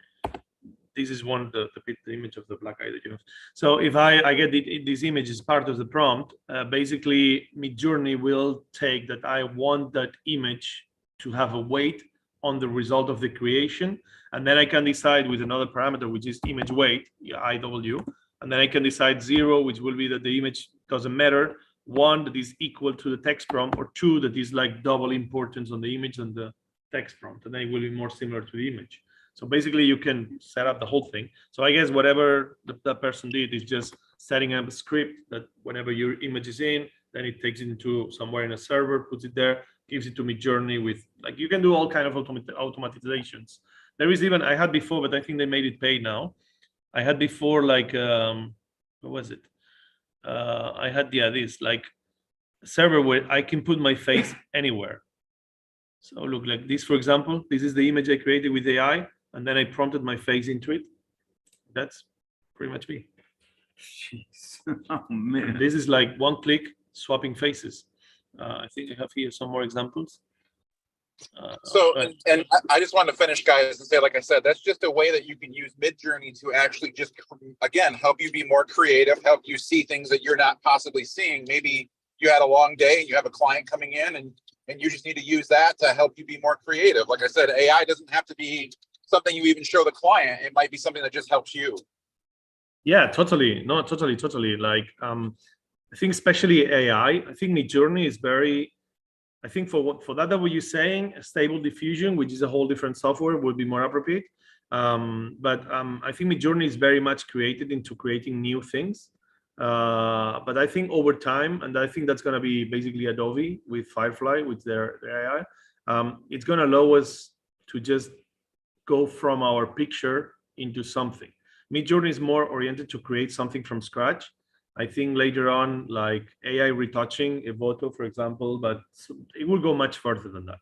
This is one, the image of the black eye that you have. So if I get this image as part of the prompt, basically Midjourney will take that I want that image to have a weight on the result of the creation. And then I can decide with another parameter, which is image weight, IW. And then I can decide 0, which will be that the image doesn't matter. 1, that is equal to the text prompt, or 2, that is like double importance on the image and the text prompt. And then it will be more similar to the image. So basically you can set up the whole thing. So I guess whatever that person did is just setting up a script that whenever your image is in, then it takes it into somewhere in a server, puts it there, gives it to Midjourney with, like, you can do all kind of automatizations. There is even, I had before, but I think they made it pay now. I had before, like, what was it? I had, yeah, this, like, server where I can put my face anywhere. So look, like this, for example, this is the image I created with AI, and then I prompted my face into it. That's pretty much me. Jeez. Oh man. This is like one click swapping faces. I think I have here some more examples. So, but- and I just wanted to finish, guys, and say, like I said, that's just a way that you can use Midjourney to actually just, again, help you be more creative, help you see things that you're not possibly seeing. Maybe you had a long day and you have a client coming in, and you just need to use that to help you be more creative. Like I said, AI doesn't have to be something you even show the client. It might be something that just helps you. Yeah, totally. No, totally. Like, I think especially AI, I think Midjourney is very, I think for that what you're saying, Stable Diffusion, which is a whole different software, would be more appropriate. But I think Midjourney is very much created into creating new things. But I think over time, and I think that's going to be basically Adobe with Firefly, with their AI, it's going to allow us to just go from our picture into something. Midjourney is more oriented to create something from scratch. I think later on, like AI retouching, Evoto, for example, but it will go much further than that.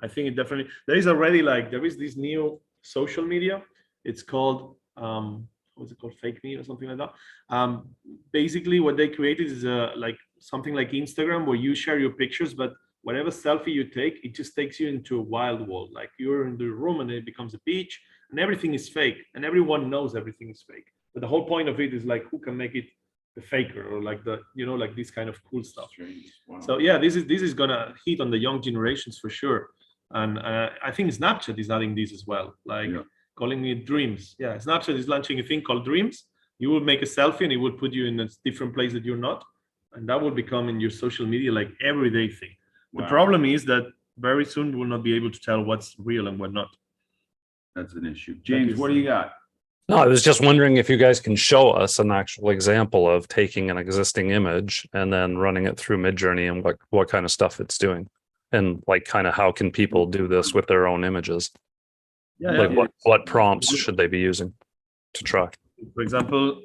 I think it definitely, there is already, like, there is this new social media. It's called, what's it called? Fake Me or something like that. Basically what they created is like something like Instagram, where you share your pictures, but whatever selfie you take, it just takes you into a wild world. Like you're in the room and it becomes a beach and everything is fake, and everyone knows everything is fake. But the whole point of it is like, who can make it the faker, or like the, you know, like this kind of cool stuff. Wow. So yeah, this is gonna hit on the young generations for sure. And I think Snapchat is adding this as well, like calling it Dreams. Yeah, Snapchat is launching a thing called Dreams. You will make a selfie and it will put you in a different place that you're not, and that will become in your social media like everyday thing. Wow. The problem is that very soon we'll not be able to tell what's real and what not. That's an issue. James, what do you got? No, I was just wondering if you guys can show us an actual example of taking an existing image and then running it through Midjourney, and what kind of stuff it's doing, and like kind of how can people do this with their own images? Yeah, Like yeah. what prompts should they be using to try? For example,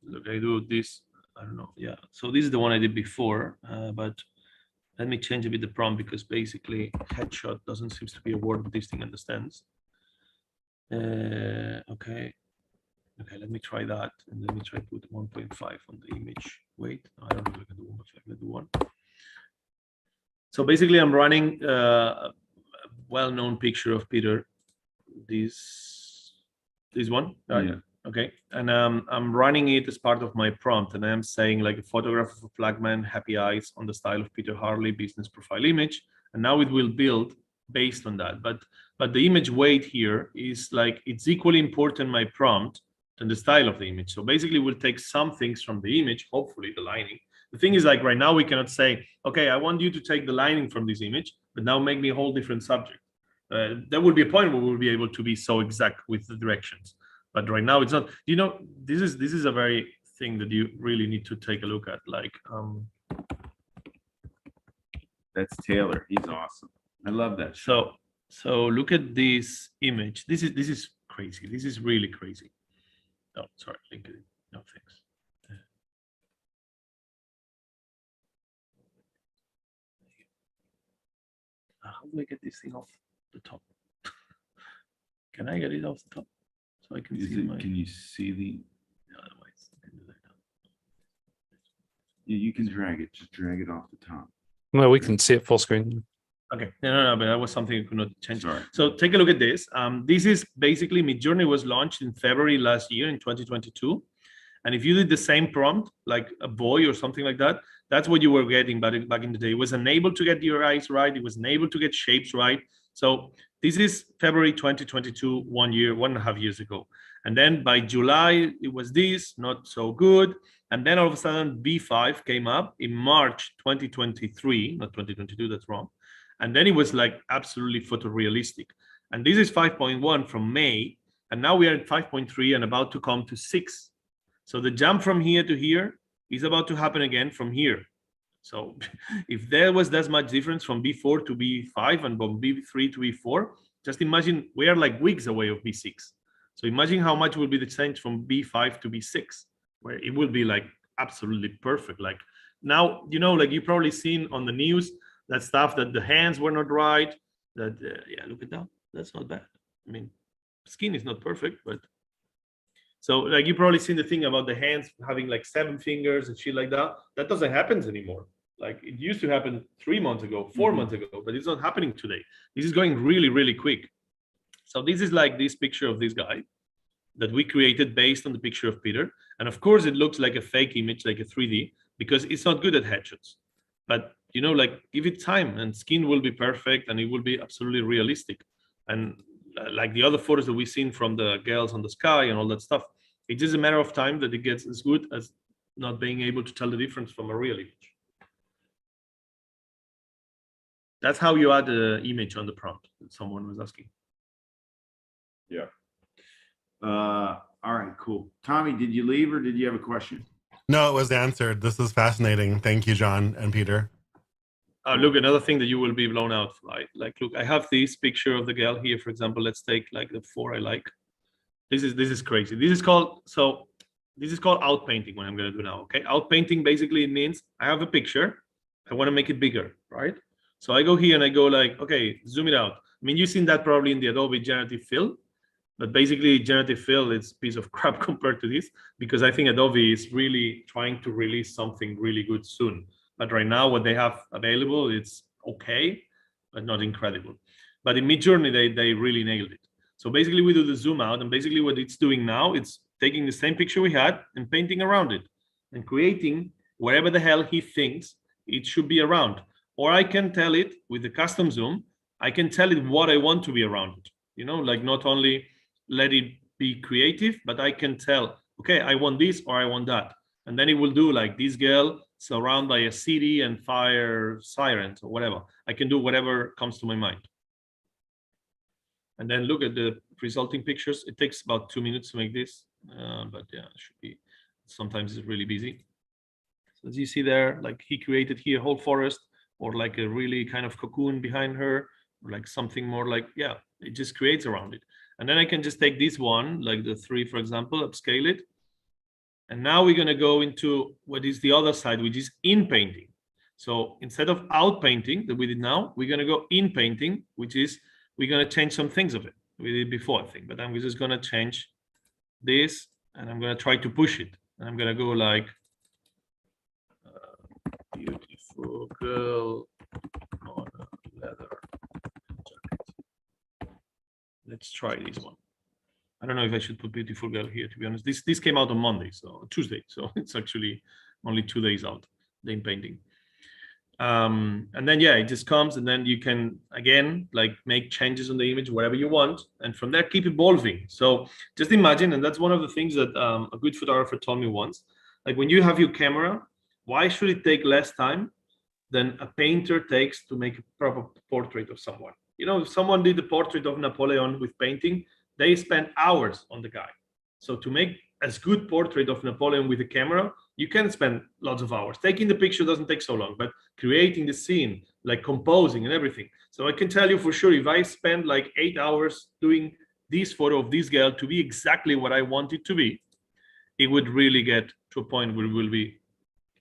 look, I do this. I don't know. Yeah. So this is the one I did before, but let me change a bit the prompt, because basically headshot doesn't seem to be a word that this thing understands. Okay, let me try that, and let me try to put 1.5 on the image weight. No, I don't know if I can do 1.5. Let's do 1. So basically I'm running a well-known picture of Peter, this one, right? Yeah. Okay, and I'm running it as part of my prompt, and I'm saying like a photograph of a flagman, happy eyes, on the style of Peter Hurley, business profile image, and now it will build based on that. But the image weight here is like, it's equally important, my prompt, than the style of the image. So basically we'll take some things from the image, hopefully the lining. The thing is, like right now we cannot say, okay, I want you to take the lining from this image, but now make me a whole different subject. There will be a point where we'll be able to be so exact with the directions. But right now it's not. You know, this is a very thing that you really need to take a look at. Like, That's Taylor. He's awesome. I love that. so look at this image. This is crazy. This is really crazy. Oh, sorry, LinkedIn. No thanks. How do I get this thing off the top? Can I get it off the top so I can see my? Can you see the? Otherwise, I can do that. Yeah, you can drag it. Just drag it off the top. Well, we can see it full screen. Okay, no, but that was something you could not change. Sorry. So take a look at this. This is basically Midjourney was launched in February last year in 2022. And if you did the same prompt, like a boy or something like that, that's what you were getting back in the day. It was unable to get your eyes right. It was unable to get shapes right. So this is February 2022, 1 year, 1.5 years ago. And then by July, it was this, not so good. And then all of a sudden, B5 came up in March 2023, not 2022, that's wrong. And then it was like absolutely photorealistic. And this is 5.1 from May. And now we are at 5.3 and about to come to 6. So the jump from here to here is about to happen again from here. So if there was that much difference from B4 to B5 and from B3 to B4, just imagine we are like weeks away of B6. So imagine how much will be the change from B5 to B6, where it will be like absolutely perfect. Like now, you know, like you've probably seen on the news that stuff that the hands were not right, that, yeah, look at that. That's not bad. I mean, skin is not perfect, but so like you probably seen the thing about the hands having like 7 fingers and shit like that. That doesn't happen anymore. Like it used to happen 3 months ago, 4 months ago, but it's not happening today. This is going really, really quick. So this is like this picture of this guy that we created based on the picture of Peter. And of course it looks like a fake image, like a 3D, because it's not good at headshots. But you know, like give it time and skin will be perfect and it will be absolutely realistic. And like the other photos that we've seen from the girls on the sky and all that stuff, it's just a matter of time that it gets as good as not being able to tell the difference from a real image. That's how you add the image on the prompt that someone was asking. Yeah. All right, cool. Tommy, did you leave or did you have a question? No, it was answered. This is fascinating. Thank you, John and Peter. Look, another thing that you will be blown out by. Like, look, I have this picture of the girl here, for example. Let's take like the 4 I like. This is crazy. This is called outpainting, what I'm going to do now. Okay, outpainting basically it means I have a picture, I want to make it bigger, right? So I go here and I go like, okay, zoom it out. I mean, you've seen that probably in the Adobe generative fill, but basically generative fill is a piece of crap compared to this, because I think Adobe is really trying to release something really good soon. But right now, what they have available, it's okay, but not incredible. But in Midjourney, they really nailed it. So basically we do the zoom out, and basically what it's doing now, it's taking the same picture we had and painting around it and creating wherever the hell he thinks it should be around. Or I can tell it with the custom zoom, I can tell it what I want to be around it. You know, like not only let it be creative, but I can tell, okay, I want this or I want that. And then it will do like this girl surrounded by a city and fire sirens or whatever. I can do whatever comes to my mind. And then look at the resulting pictures. It takes about 2 minutes to make this, but yeah, it should be. Sometimes it's really busy. So as you see there, like he created here a whole forest, or like a really kind of cocoon behind her, or like something more like, yeah, it just creates around it. And then I can just take this one, like the 3, for example, upscale it. And now we're going to go into what is the other side, which is in painting. So instead of out painting that we did now, we're going to go in painting, which is we're going to change some things of it. We did before, I think, but I'm just going to change this and I'm going to try to push it. And I'm going to go like beautiful girl on a leather jacket. Let's try this one. I don't know if I should put beautiful girl here, to be honest. This came out on Monday, so Tuesday. So it's actually only 2 days out, the in painting. And then, yeah, it just comes and then you can, again, like make changes on the image, whatever you want. And from there, keep evolving. So just imagine, and that's one of the things that a good photographer told me once, like when you have your camera, why should it take less time than a painter takes to make a proper portrait of someone? You know, if someone did the portrait of Napoleon with painting, they spent hours on the guy. So to make as good portrait of Napoleon with a camera, you can spend lots of hours. Taking the picture doesn't take so long, but creating the scene, like composing and everything. So I can tell you for sure, if I spend like 8 hours doing this photo of this girl to be exactly what I want it to be, it would really get to a point where it will be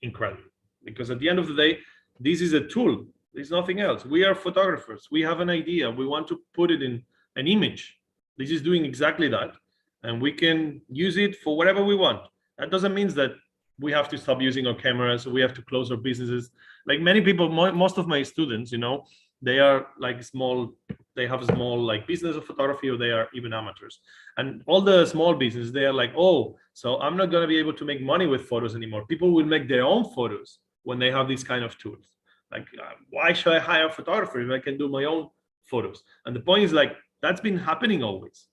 incredible. Because at the end of the day, this is a tool. There's nothing else. We are photographers. We have an idea. We want to put it in an image. This is doing exactly that. And we can use it for whatever we want. That doesn't mean that we have to stop using our cameras, or we have to close our businesses. Like many people, most of my students, you know, they are like they have a small like business of photography, or they are even amateurs. And all the small businesses, they are like, oh, so I'm not going to be able to make money with photos anymore. People will make their own photos when they have these kind of tools. Like, why should I hire a photographer if I can do my own photos. And the point is like, that's been happening always.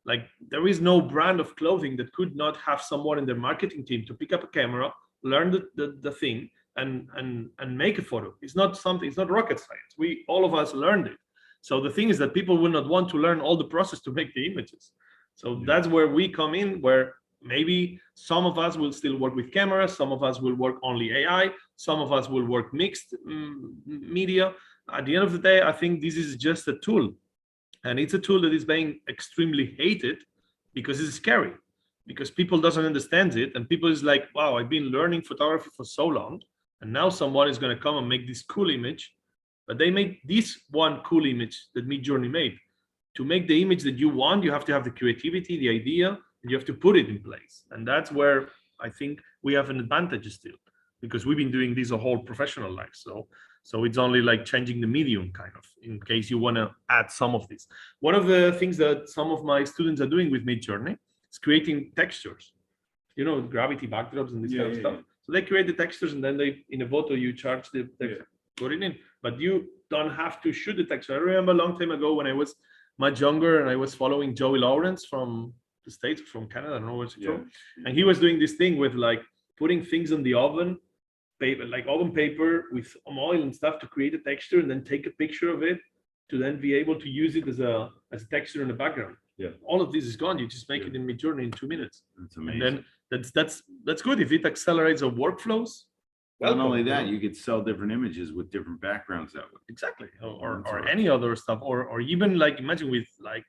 Like there is no brand of clothing that could not have someone in their marketing team to pick up a camera, learn the thing and make a photo. It's not something, it's not rocket science. All of us learned it. So the thing is that people will not want to learn all the process to make the images. So that's where we come in, where maybe some of us will still work with cameras, some of us will work only AI, some of us will work mixed media. At the end of the day, I think this is just a tool. And it's a tool that is being extremely hated because it's scary, because people doesn't understand it. And people is like, wow, I've been learning photography for so long. And now someone is going to come and make this cool image. But they made this one cool image that Midjourney made. To make the image that you want, you have to have the creativity, the idea, and you have to put it in place. And that's where I think we have an advantage still, because we've been doing this a whole professional life. So it's only like changing the medium kind of, in case you want to add some of this. One of the things that some of my students are doing with Midjourney is creating textures, you know, gravity backdrops and this kind of stuff. So they create the textures and then they, in Evoto, you charge the put it in, but you don't have to shoot the texture. I remember a long time ago when I was much younger and I was following Joey Lawrence from the States, from Canada, I don't know where he's from. And he was doing this thing with like putting things in the oven, paper, like oven paper with oil and stuff to create a texture and then take a picture of it to then be able to use it as a texture in the background. All of this is gone. You just make it in Midjourney in 2 minutes. That's amazing. And then that's good. If it accelerates our workflows. Not only that, you could sell different images with different backgrounds that way. Exactly. Or any other stuff, or even like imagine with like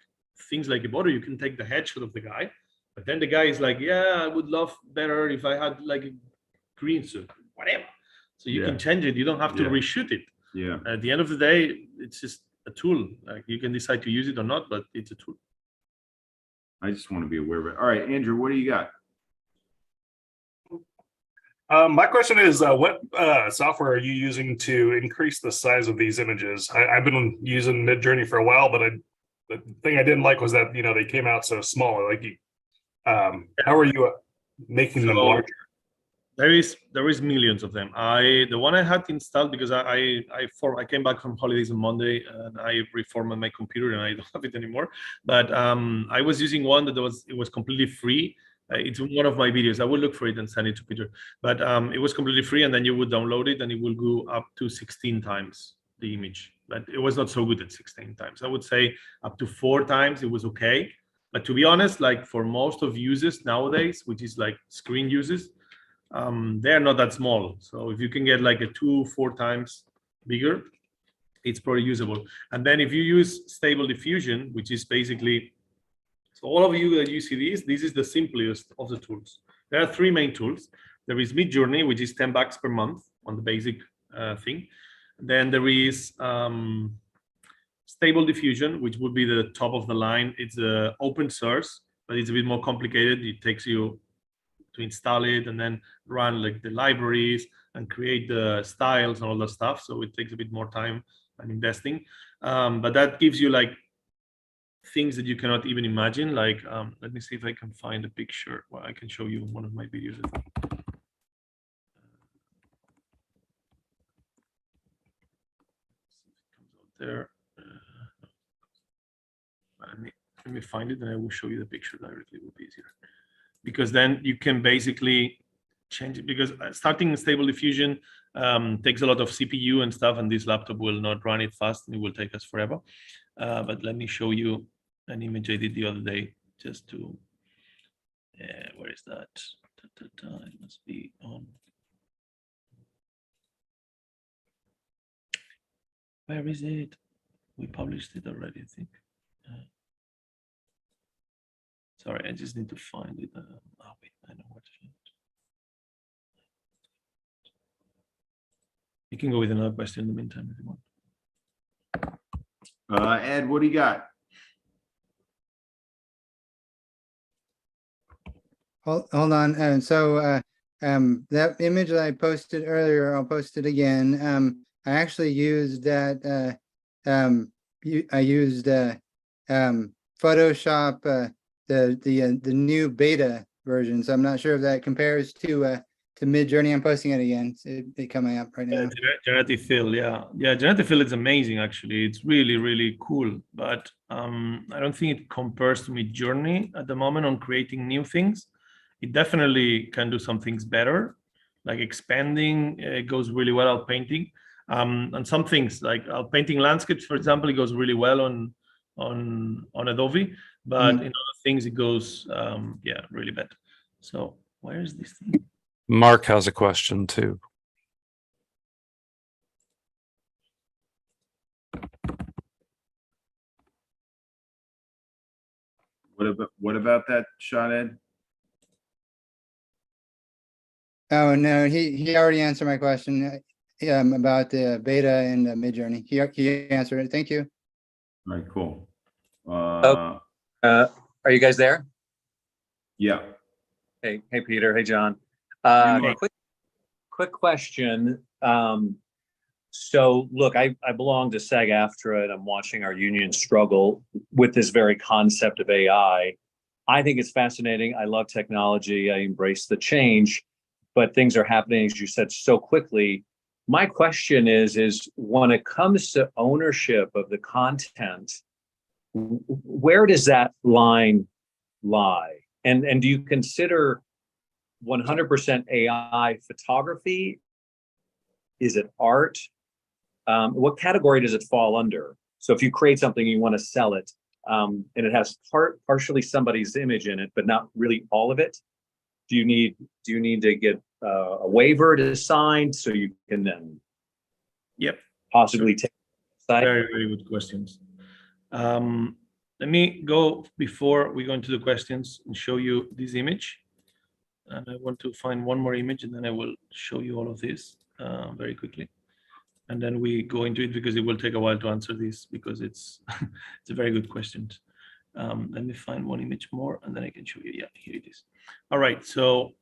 things like Evoto, you can take the headshot of the guy, but then the guy is like, yeah, I would love better if I had like a green suit, whatever. So you can change it. You don't have to reshoot it. At the end of the day, it's just a tool. Like you can decide to use it or not, but it's a tool. I just want to be aware of it. All right, Andrew, what do you got? My question is, what software are you using to increase the size of these images? I've been using Midjourney for a while, but the thing I didn't like was that, you know, they came out so small. Like, how are you making them larger? There is millions of them. The one I had installed because I came back from holidays on Monday and I reformatted my computer and I don't have it anymore. But I was using one that was completely free. It's one of my videos. I will look for it and send it to Peter. But it was completely free, and then you would download it, and it will go up to 16 times the image. But it was not so good at 16 times. I would say up to 4 times it was okay. But to be honest, like for most of users nowadays, which is like screen users, they're not that small. So if you can get like a 2-4 times bigger, it's probably usable. And then if you use Stable Diffusion, which is basically, so all of you that you see this is the simplest of the tools. There are 3 main tools. There is Midjourney, which is $10 per month on the basic thing. Then there is Stable Diffusion, which would be the top of the line. It's open source, but it's a bit more complicated. It takes you to install it and then run like the libraries and create the styles and all that stuff. So it takes a bit more time and investing. But that gives you like things that you cannot even imagine. Like, let me see if I can find a picture. Well, I can show you one of my videos. There. Let me find it and I will show you the picture directly. It will be easier. Because then you can basically change it, because starting in Stable Diffusion takes a lot of CPU and stuff, and this laptop will not run it fast and it will take us forever. But let me show you an image I did the other day just to, where is that? It must be on. Where is it? We published it already, I think. Sorry, I just need to find it. Oh, wait, I know where to find it. You can go with another question in the meantime if you want. Ed, what do you got? Hold on. That image that I posted earlier, I'll post it again. I actually used that. I used Photoshop, the new beta version. So I'm not sure if that compares to Midjourney. I'm posting it again. It's coming up right now. Generative fill, yeah. Generative fill is amazing, actually. It's really, really cool. But I don't think it compares to Midjourney at the moment on creating new things. It definitely can do some things better, like expanding. It goes really well out painting. And some things like painting landscapes, for example, it goes really well on Adobe. But in other things, it goes, really bad. So where is this thing? Mark has a question too. What about that shot, Ed? Oh, no, he already answered my question about the beta and Midjourney. He answered it. Thank you. All right, cool. Are you guys there? Yeah. Hey, Peter. Hey, John. Mark. Quick question. So look, I belong to SAG-AFTRA, and I'm watching our union struggle with this very concept of AI. I think it's fascinating. I love technology. I embrace the change, but things are happening, as you said, so quickly. My question is when it comes to ownership of the content, where does that line lie? And do you consider 100% AI photography? Is it art? What category does it fall under? So if you create something, you want to sell it, and it has partially somebody's image in it, but not really all of it, do you need to get a waiver to sign so you can then possibly take it? Very, very good questions. Let me go, before we go into the questions, and show you this image. And I want to find one more image, and then I will show you all of this very quickly. And then we go into it, because it will take a while to answer this, because it's it's a very good question. Let me find one image more, and then I can show you. Yeah, here it is. All right, so,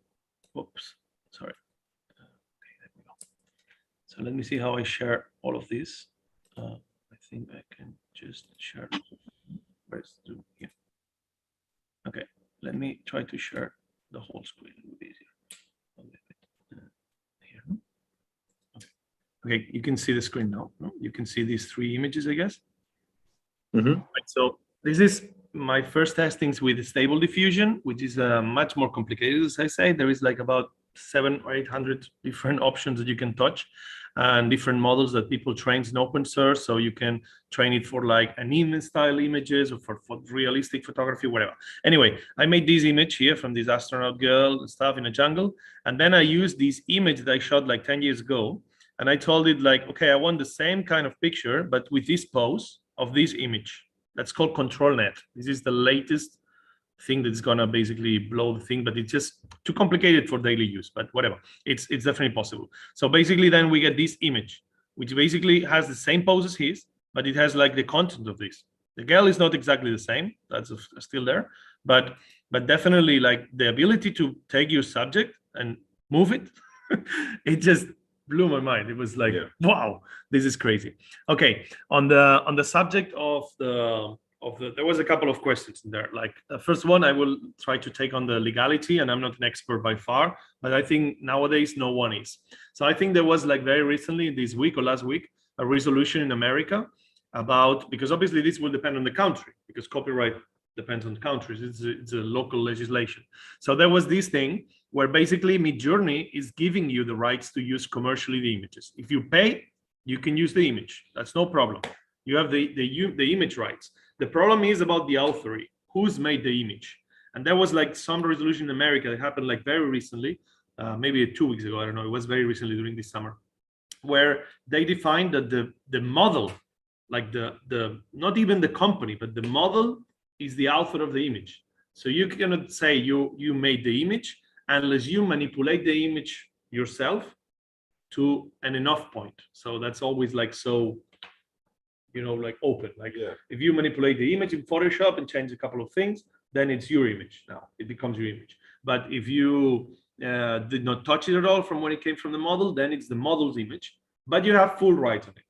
oops, sorry. Okay, there we go. So let me see how I share all of this. I think I can just share. Where's the, yeah. Okay, let me try to share the whole screen. It will be easier. Here. Okay, you can see the screen now. No? You can see these three images, I guess. Right, so this is my first testings with Stable Diffusion, which is much more complicated, as I say. There is like about 700 or 800 different options that you can touch, and different models that people train in open source. So you can train it for like anime style images, or for realistic photography, whatever. Anyway, I made this image here from this astronaut girl and stuff in a jungle. And then I used this image that I shot like 10 years ago. And I told it like, okay, I want the same kind of picture, but with this pose of this image. That's called Control Net. This is the latest thing that's gonna basically blow the thing, but it's just too complicated for daily use, but whatever. It's definitely possible. So basically then we get this image, which basically has the same pose as his, but it has like the content of this. The girl is not exactly the same, that's still there, but definitely like the ability to take your subject and move it, it just blew my mind. It was like, wow, this is crazy. Okay, on the subject of the there was a couple of questions in there. Like the first one, I will try to take on the legality, and I'm not an expert by far, but I think nowadays no one is. So I think there was like very recently, this week or last week, a resolution in America about, because obviously this will depend on the country, because copyright depends on countries. It's a local legislation. So there was this thing where basically Midjourney is giving you the rights to use commercially the images. If you pay, you can use the image. That's no problem. You have the image rights. The problem is about the authority. Who's made the image? And there was like some resolution in America that happened like very recently, maybe 2 weeks ago. I don't know. It was very recently during this summer, where they defined that the model, like the not even the company, but the model is the author of the image. So you cannot say you made the image unless you manipulate the image yourself to an enough point. So that's always like, so, you know, like open, like if you manipulate the image in Photoshop and change a couple of things, then it's your image. Now it becomes your image. But if you did not touch it at all from when it came from the model, then it's the model's image, but you have full rights on it,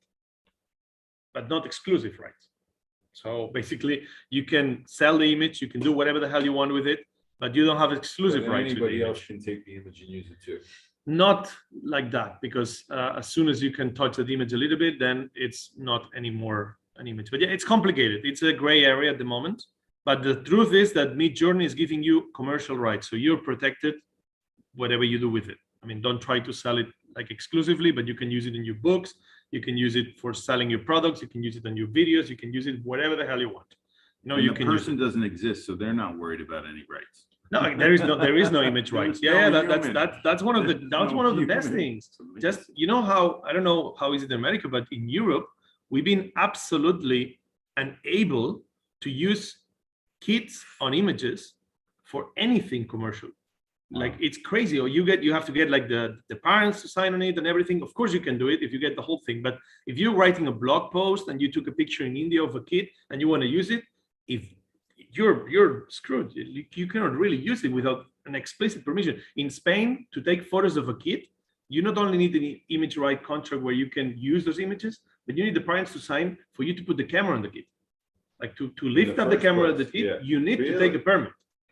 but not exclusive rights. So basically you can sell the image, you can do whatever the hell you want with it, but you don't have exclusive rights. Anybody else can take the image and use it too. Not like that, because as soon as you can touch the image a little bit, then it's not anymore an image. But yeah, it's complicated. It's a gray area at the moment. But the truth is that Midjourney is giving you commercial rights, so you're protected whatever you do with it. I mean, don't try to sell it like exclusively, but you can use it in your books. You can use it for selling your products. You can use it on your videos. You can use it whatever the hell you want. You know, And you the can use person it. doesn't exist, so they're not worried about any rights. No, there is no image rights. There's no That's human. that's one of the There's that's no one of the best human. things. Just, you know how, I don't know how is it in America, but in Europe, we've been absolutely unable to use kids on images for anything commercial. Like, it's crazy. Or you have to get like the parents to sign on it and everything. Of course you can do it if you get the whole thing, but if you're writing a blog post and you took a picture in India of a kid and you want to use it, if you're screwed. You cannot really use it without an explicit permission. In Spain, to take photos of a kid, you not only need an image right contract where you can use those images, but you need the parents to sign for you to put the camera on the kid. Like to lift up the camera of the kid, you need to take a permit.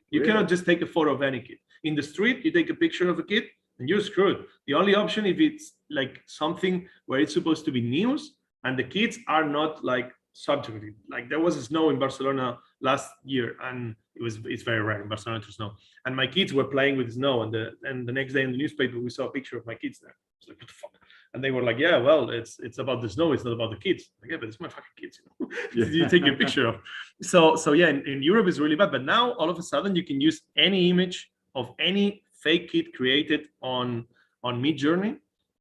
You cannot just take a photo of any kid. In the street, you take a picture of a kid and you're screwed. The only option, if it's like something where it's supposed to be news and the kids are not like subject, like there was snow in Barcelona last year, and it's very rare in Barcelona to snow, and my kids were playing with snow, and the next day in the newspaper we saw a picture of my kids there. It's like, what the fuck? And they were like, yeah, well, it's about the snow, it's not about the kids. Like, yeah, but it's my fucking kids, you know? You take a picture of. So yeah, in Europe it's really bad, but now all of a sudden you can use any image of any fake kid created on Midjourney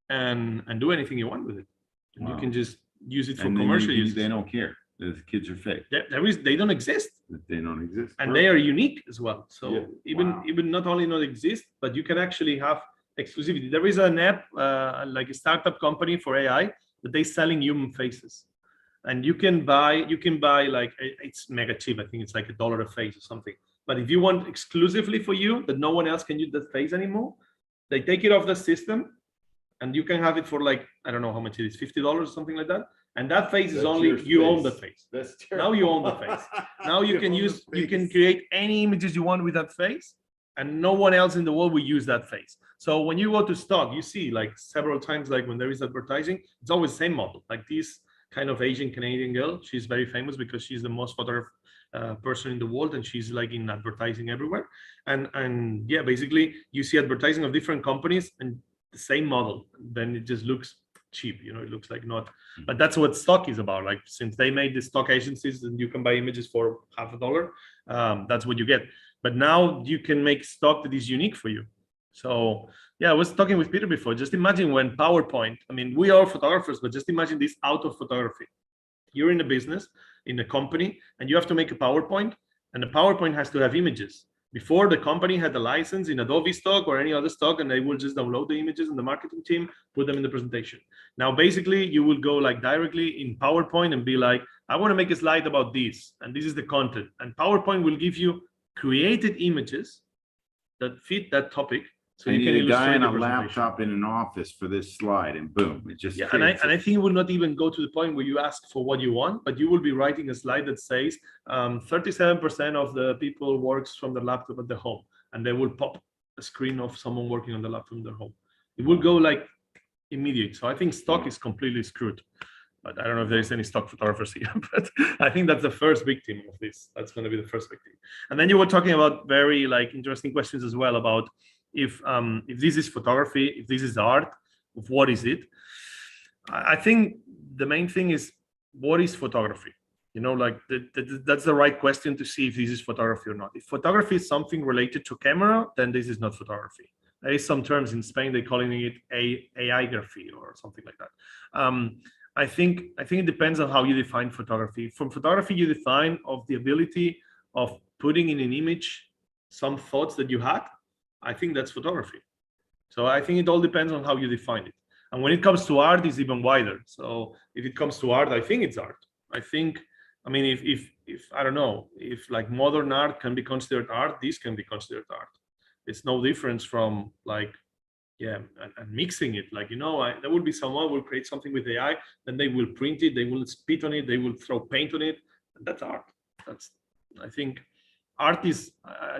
and do anything you want with it. And you can just use it for commercial use. They don't care. The kids are fake. They don't exist. They don't exist. And they are unique as well. So Yeah. even not only not exist, but you can actually have exclusivity. There is an app, like a startup company for AI, that they selling human faces. And you can buy like, it's mega cheap. I think it's like $1 a face or something. But if you want exclusively for you, that no one else can use that face anymore, they take it off the system. And you can have it for like, I don't know how much it is, $50 or something like that. And that face is only, you own the face. That's now you own the face. Now you can use, you can create any images you want with that face, and no one else in the world will use that face. So when you go to stock, you see like several times, like when there is advertising, it's always the same model. Like this kind of Asian Canadian girl, she's very famous because she's the most photographed person in the world, and she's like in advertising everywhere. And yeah, basically you see advertising of different companies and the same model, then it just looks cheap, you know, it looks like not. But that's what stock is about. Like, since they made the stock agencies and you can buy images for $50, that's what you get. But now you can make stock that is unique for you. So yeah, I was talking with Peter before. Just imagine when PowerPoint, I mean, we are photographers, but just imagine this out of photography. You're in a business, in a company, and you have to make a PowerPoint, and the PowerPoint has to have images. Before, the company had the license in Adobe stock or any other stock, and they will just download the images, and the marketing team put them in the presentation. Now, basically, you will go like directly in PowerPoint and be like, I want to make a slide about this, and this is the content. And PowerPoint will give you created images that fit that topic. So I you can need a guy illustrate in the a presentation. laptop in an office for this slide, and boom, it just. Yeah, and I think it will not even go to the point where you ask for what you want, but you will be writing a slide that says 37% of the people works from the laptop at the home, and they will pop a screen of someone working on the laptop in their home. It will go like immediate. So I think stock is completely screwed. But I don't know if there is any stock photographers here, but I think that's the first victim of this. That's going to be the first victim. And then you were talking about very like interesting questions as well about if this is photography, if this is art, of what is it? I think the main thing is, what is photography? You know, like that's the right question to see if this is photography or not. If photography is something related to camera, then this is not photography. There is some terms in Spain, they're calling it AI-graphy or something like that. I think it depends on how you define photography. From photography, you define of the ability of putting in an image some thoughts that you had. I think that's photography. So I think it all depends on how you define it. And when it comes to art, it's even wider. So if it comes to art, I think it's art. I mean, if I don't know, if like modern art can be considered art, this can be considered art. It's no difference from like, yeah, and mixing it. Like, you know, there will be someone will create something with AI, then they will print it, they will spit on it, they will throw paint on it. And that's art. I think art is,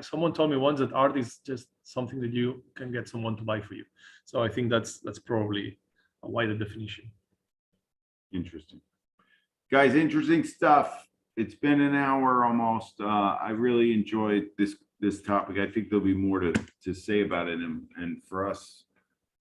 someone told me once that art is just something that you can get someone to buy for you. So I think that's probably a wider definition. Interesting. Guys, interesting stuff. It's been an hour almost. I really enjoyed this topic. I think there'll be more to say about it. And for us,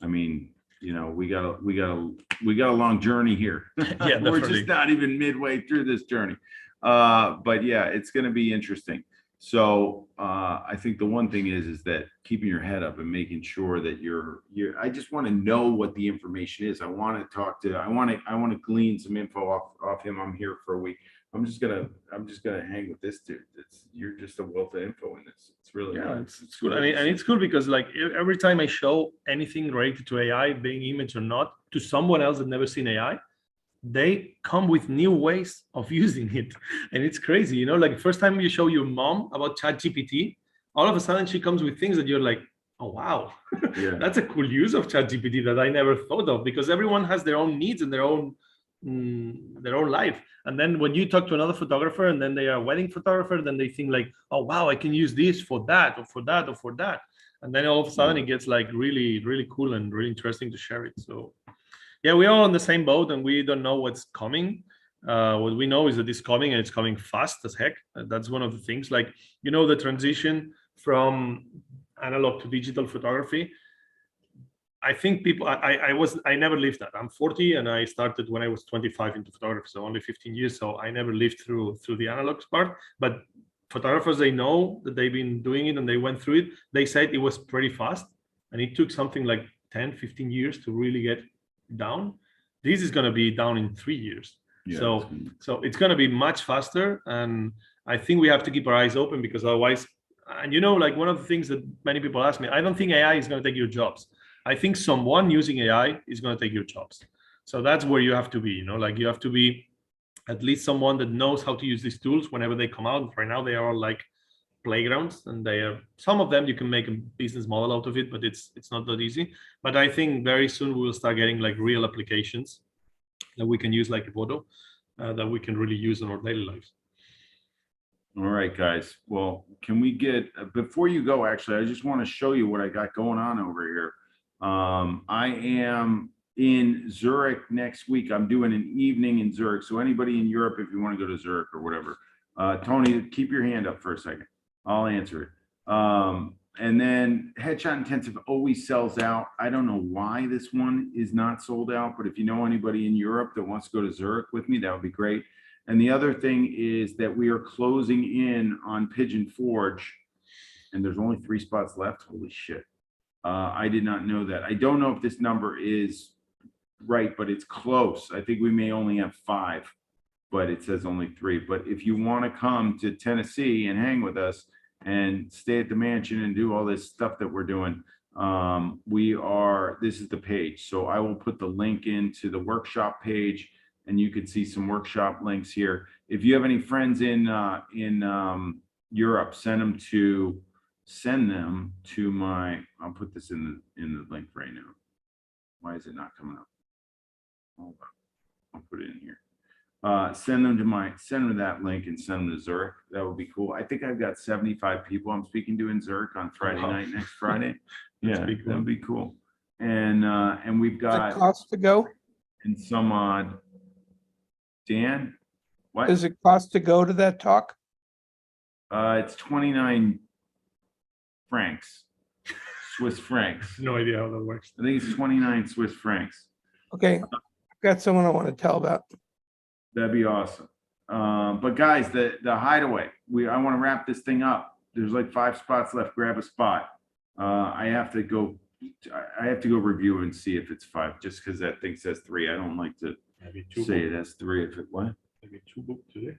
I mean, you know, we got a long journey here. Yeah, We're definitely. just not even midway through this journey. But yeah, it's going to be interesting. So I think the one thing is that keeping your head up and making sure that you're I just want to know what the information is. I want to talk to, I want to glean some info off him. I'm here for a week. I'm just gonna hang with this dude. You're just a wealth of info in this. It's really It's cool. And it's cool because like every time I show anything related to AI, being image or not, to someone else that never seen AI, they come with new ways of using it. And it's crazy, you know, like first time you show your mom about ChatGPT, all of a sudden she comes with things that you're like, oh, wow, Yeah. that's a cool use of ChatGPT that I never thought of, because everyone has their own needs and their own life. And then when you talk to another photographer and then they are a wedding photographer, then they think like, oh, wow, I can use this for that or for that or for that. And then all of a sudden it gets like really, really cool and really interesting to share it. So yeah, we're all on the same boat and we don't know what's coming. What we know is that it's coming and it's coming fast as heck. That's one of the things, like, you know, the transition from analog to digital photography. I think people, I never lived that. I'm 40 and I started when I was 25 into photography, so only 15 years. So I never lived through the analog part, but photographers, they know that they've been doing it and they went through it. They said it was pretty fast and it took something like 10, 15 years to really get down. This is going to be down in 3 years. Yeah, So it's going to be much faster. And I think we have to keep our eyes open, because otherwise, and you know, like one of the things that many people ask me, I don't think AI is going to take your jobs. I think someone using AI is going to take your jobs. So that's where you have to be, you know, like you have to be at least someone that knows how to use these tools whenever they come out. Right now, they are all like playgrounds, and they are, some of them you can make a business model out of it, but it's not that easy. But I think very soon we will start getting like real applications that we can use, like Evoto, that we can really use in our daily lives. All right, guys. Well, can we get, before you go, actually, I just want to show you what I got going on over here. I am in Zurich next week. I'm doing an evening in Zurich. So anybody in Europe, if you want to go to Zurich or whatever, Tony, keep your hand up for a second. I'll answer it. And then Headshot Intensive always sells out. I don't know why this one is not sold out, but if you know anybody in Europe that wants to go to Zurich with me, that would be great. And the other thing is that we are closing in on Pigeon Forge, and there's only 3 spots left. Holy shit. I did not know that. I don't know if this number is right, but it's close. I think we may only have 5, but it says only 3. But if you want to come to Tennessee and hang with us and stay at the mansion and do all this stuff that we're doing, this is the page. So I will put the link into the workshop page, and you can see some workshop links here. If you have any friends in Europe, send them to my, I'll put this in the link right now. Why is it not coming up? Hold on. I'll put it in here. Send them to that link and send them to Zurich. That would be cool. I think I've got 75 people I'm speaking to in Zurich on Friday night, next Friday. Yeah, that would be cool. And we've got cost to go, and some odd. Dan, what does it cost to go to that talk? It's 29 francs, Swiss francs. No idea how that works. I think it's 29 Swiss francs. Okay, I've got someone I want to tell about. That'd be awesome. But guys, the hideaway, I want to wrap this thing up. There's like 5 spots left. Grab a spot. I have to go review and see if it's 5, just because that thing says 3. I don't like to say it as 3 if it what? Maybe 2 booked today.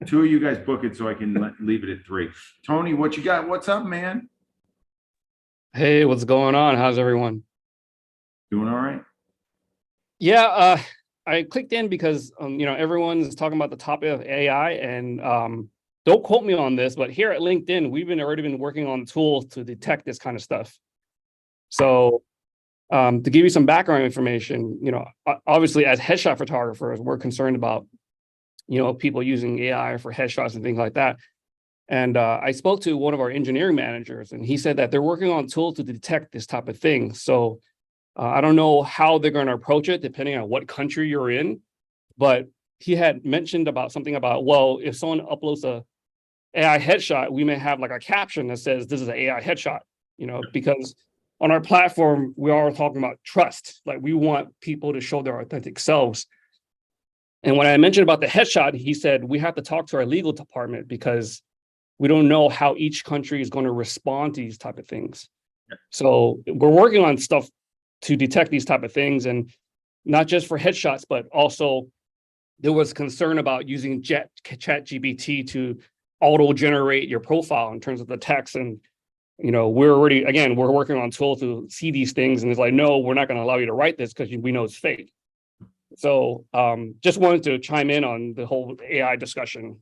2 of you guys book it so I can leave it at 3. Tony, what you got? What's up, man? Hey, what's going on? How's everyone? Doing all right? Yeah, I clicked in because everyone's talking about the topic of AI, and don't quote me on this, but here at LinkedIn, we've already been working on tools to detect this kind of stuff. So to give you some background information, obviously as headshot photographers, we're concerned about people using AI for headshots and things like that. And I spoke to one of our engineering managers, and he said that they're working on tools to detect this type of thing. So I don't know how they're going to approach it, depending on what country you're in. But he had mentioned about something about, well, if someone uploads a AI headshot, we may have like a caption that says this is an AI headshot, because on our platform, we are talking about trust. Like we want people to show their authentic selves. And when I mentioned about the headshot, he said, we have to talk to our legal department because we don't know how each country is going to respond to these type of things. So we're working on stuff to detect these type of things, and not just for headshots, but also there was concern about using ChatGPT to auto-generate your profile in terms of the text. And, we're working on tools to see these things. And it's like, no, we're not going to allow you to write this because we know it's fake. So just wanted to chime in on the whole AI discussion.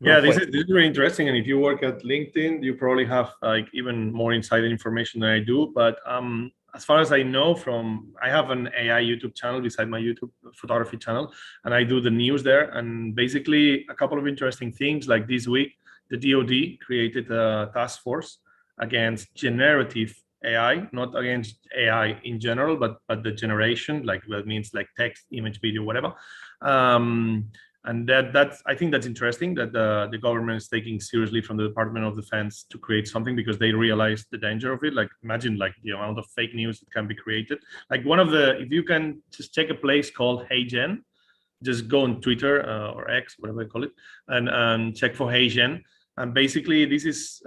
Yeah, this is very interesting. And if you work at LinkedIn, you probably have like even more insider information than I do. But as far as I know I have an AI YouTube channel beside my YouTube photography channel, and I do the news there. And basically a couple of interesting things, like this week, the DoD created a task force against generative AI, not against AI in general, but the generation, like that means like text, image, video, whatever. And that's I think that's interesting that the government is taking seriously from the Department of Defense to create something, because they realize the danger of it. Like imagine like the amount of fake news that can be created. Like if you can just check a place called Hey Gen, just go on Twitter or X, whatever you call it, and check for Hey Gen. And basically this is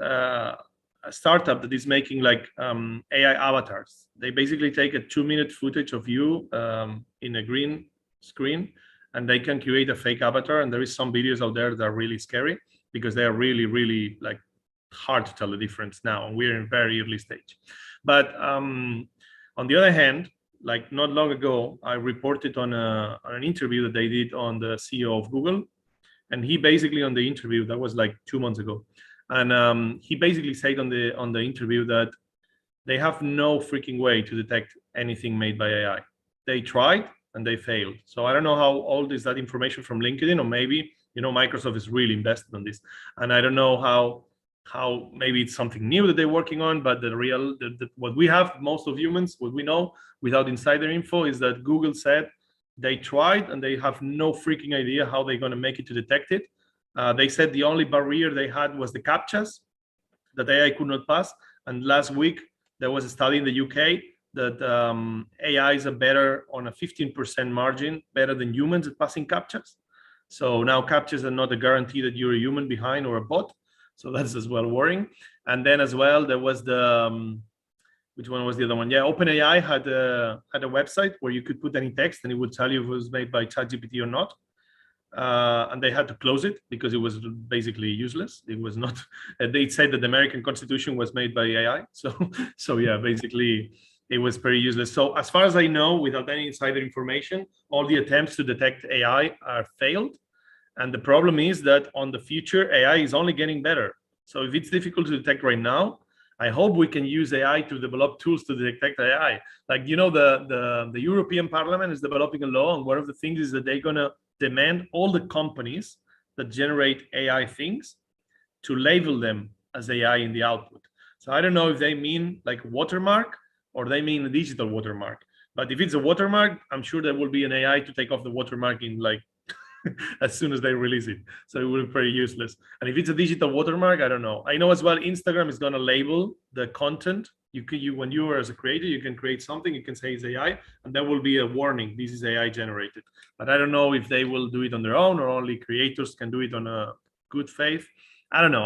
a startup that is making like AI avatars. They basically take a 2-minute footage of you in a green screen, and they can create a fake avatar. And there is some videos out there that are really scary because they are really, really like hard to tell the difference now. And we're in very early stage. But on the other hand, like not long ago, I reported on an interview that they did on the CEO of Google. And he basically on the interview, that was like 2 months ago. And he basically said on the interview that they have no freaking way to detect anything made by AI. They tried and they failed. So I don't know how old is that information from LinkedIn, or maybe, Microsoft is really invested on this. And I don't know how maybe it's something new that they're working on, but what we have, most of humans, what we know without insider info is that Google said they tried and they have no freaking idea how they're going to make it to detect it. They said the only barrier they had was the CAPTCHAs that AI could not pass. And last week, there was a study in the UK that AI is better on a 15% margin, better than humans at passing CAPTCHAs. So now CAPTCHAs are not a guarantee that you're a human behind or a bot. So that's as well worrying. And then as well, there was which one was the other one? Yeah, OpenAI had a website where you could put any text and it would tell you if it was made by ChatGPT or not. And they had to close it because it was basically useless. It was not. They said that the American Constitution was made by AI. So yeah, basically it was very useless. So as far as I know, without any insider information, all the attempts to detect AI are failed. And the problem is that on the future, AI is only getting better. So if it's difficult to detect right now, I hope we can use AI to develop tools to detect AI. Like, the European Parliament is developing a law, and one of the things is that they're gonna demand all the companies that generate AI things to label them as AI in the output. So I don't know if they mean like watermark or they mean a digital watermark. But if it's a watermark, I'm sure there will be an AI to take off the watermark in like as soon as they release it. So it will be very useless. And if it's a digital watermark, I don't know. I know as well, Instagram is going to label the content. When you are as a creator, you can create something, you can say it's AI, and there will be a warning, this is AI generated. But I don't know if they will do it on their own or only creators can do it on a good faith. I don't know.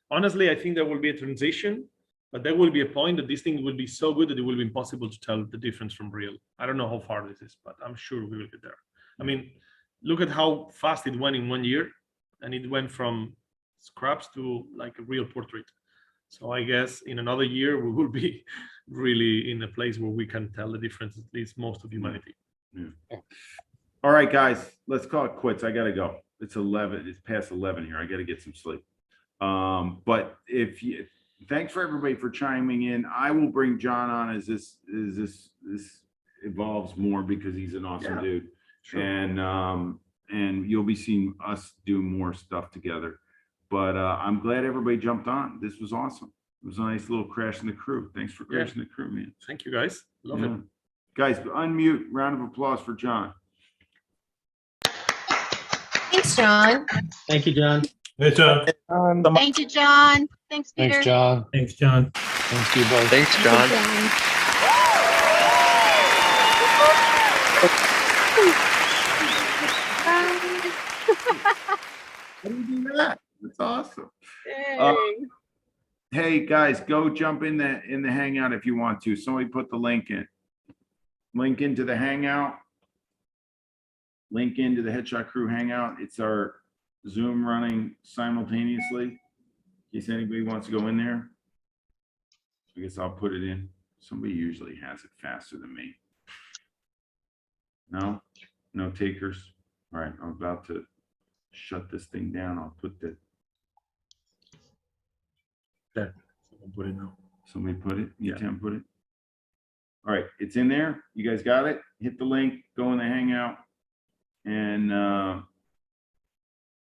Honestly, I think there will be a transition, but there will be a point that this thing will be so good that it will be impossible to tell the difference from real. I don't know how far this is, but I'm sure we will get there. I mean, look at how fast it went in 1 year, and it went from scraps to like a real portrait. So I guess in another year, we will be really in a place where we can tell the difference, at least most of humanity. Yeah. All right, guys, let's call it quits. I got to go. It's 11. It's past 11 here. I got to get some sleep. But thanks for everybody for chiming in. I will bring Jon on as this evolves more, because he's an awesome dude. Sure. And you'll be seeing us do more stuff together. But I'm glad everybody jumped on. This was awesome. It was a nice little crash in the crew. Thanks for Yeah. crashing the crew, man. Thank you, guys. Love Yeah. it. Guys, unmute. Round of applause for John. Thanks, John. Thank you, John. Hey, John. Thank you, John. Thanks, Peter. Thanks, John. Thanks, John. Thanks to you both. Thanks, John. How do you do that? That's awesome. Dang. Hey guys, go jump in the hangout if you want to. Somebody put the link in. Link into the hangout. Link into the Headshot Crew hangout. It's our Zoom running simultaneously. In case anybody wants to go in there. I guess I'll put it in. Somebody usually has it faster than me. No? No takers? All right, I'm about to shut this thing down. I'll put the... There. Someone put it now. Somebody put it? You Yeah. can put it? All right, it's in there. You guys got it? Hit the link, go in the hangout. And, oh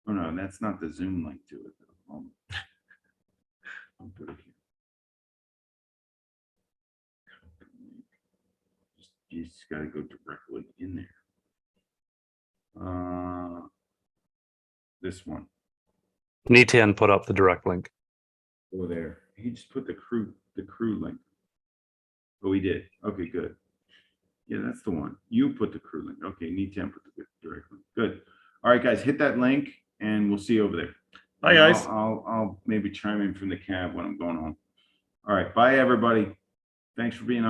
no, that's not the Zoom link to it. I'll put it here. You just gotta go directly in there. This one. Nitan put up the direct link. Go there. He just put the crew link. Oh, he did. Okay, good. Yeah, that's the one. You put the crew link. Okay, Nitan put the direct link. Good. All right, guys, hit that link and we'll see you over there. Bye, guys. I'll maybe chime in from the cab when I'm going home. All right, bye everybody. Thanks for being on.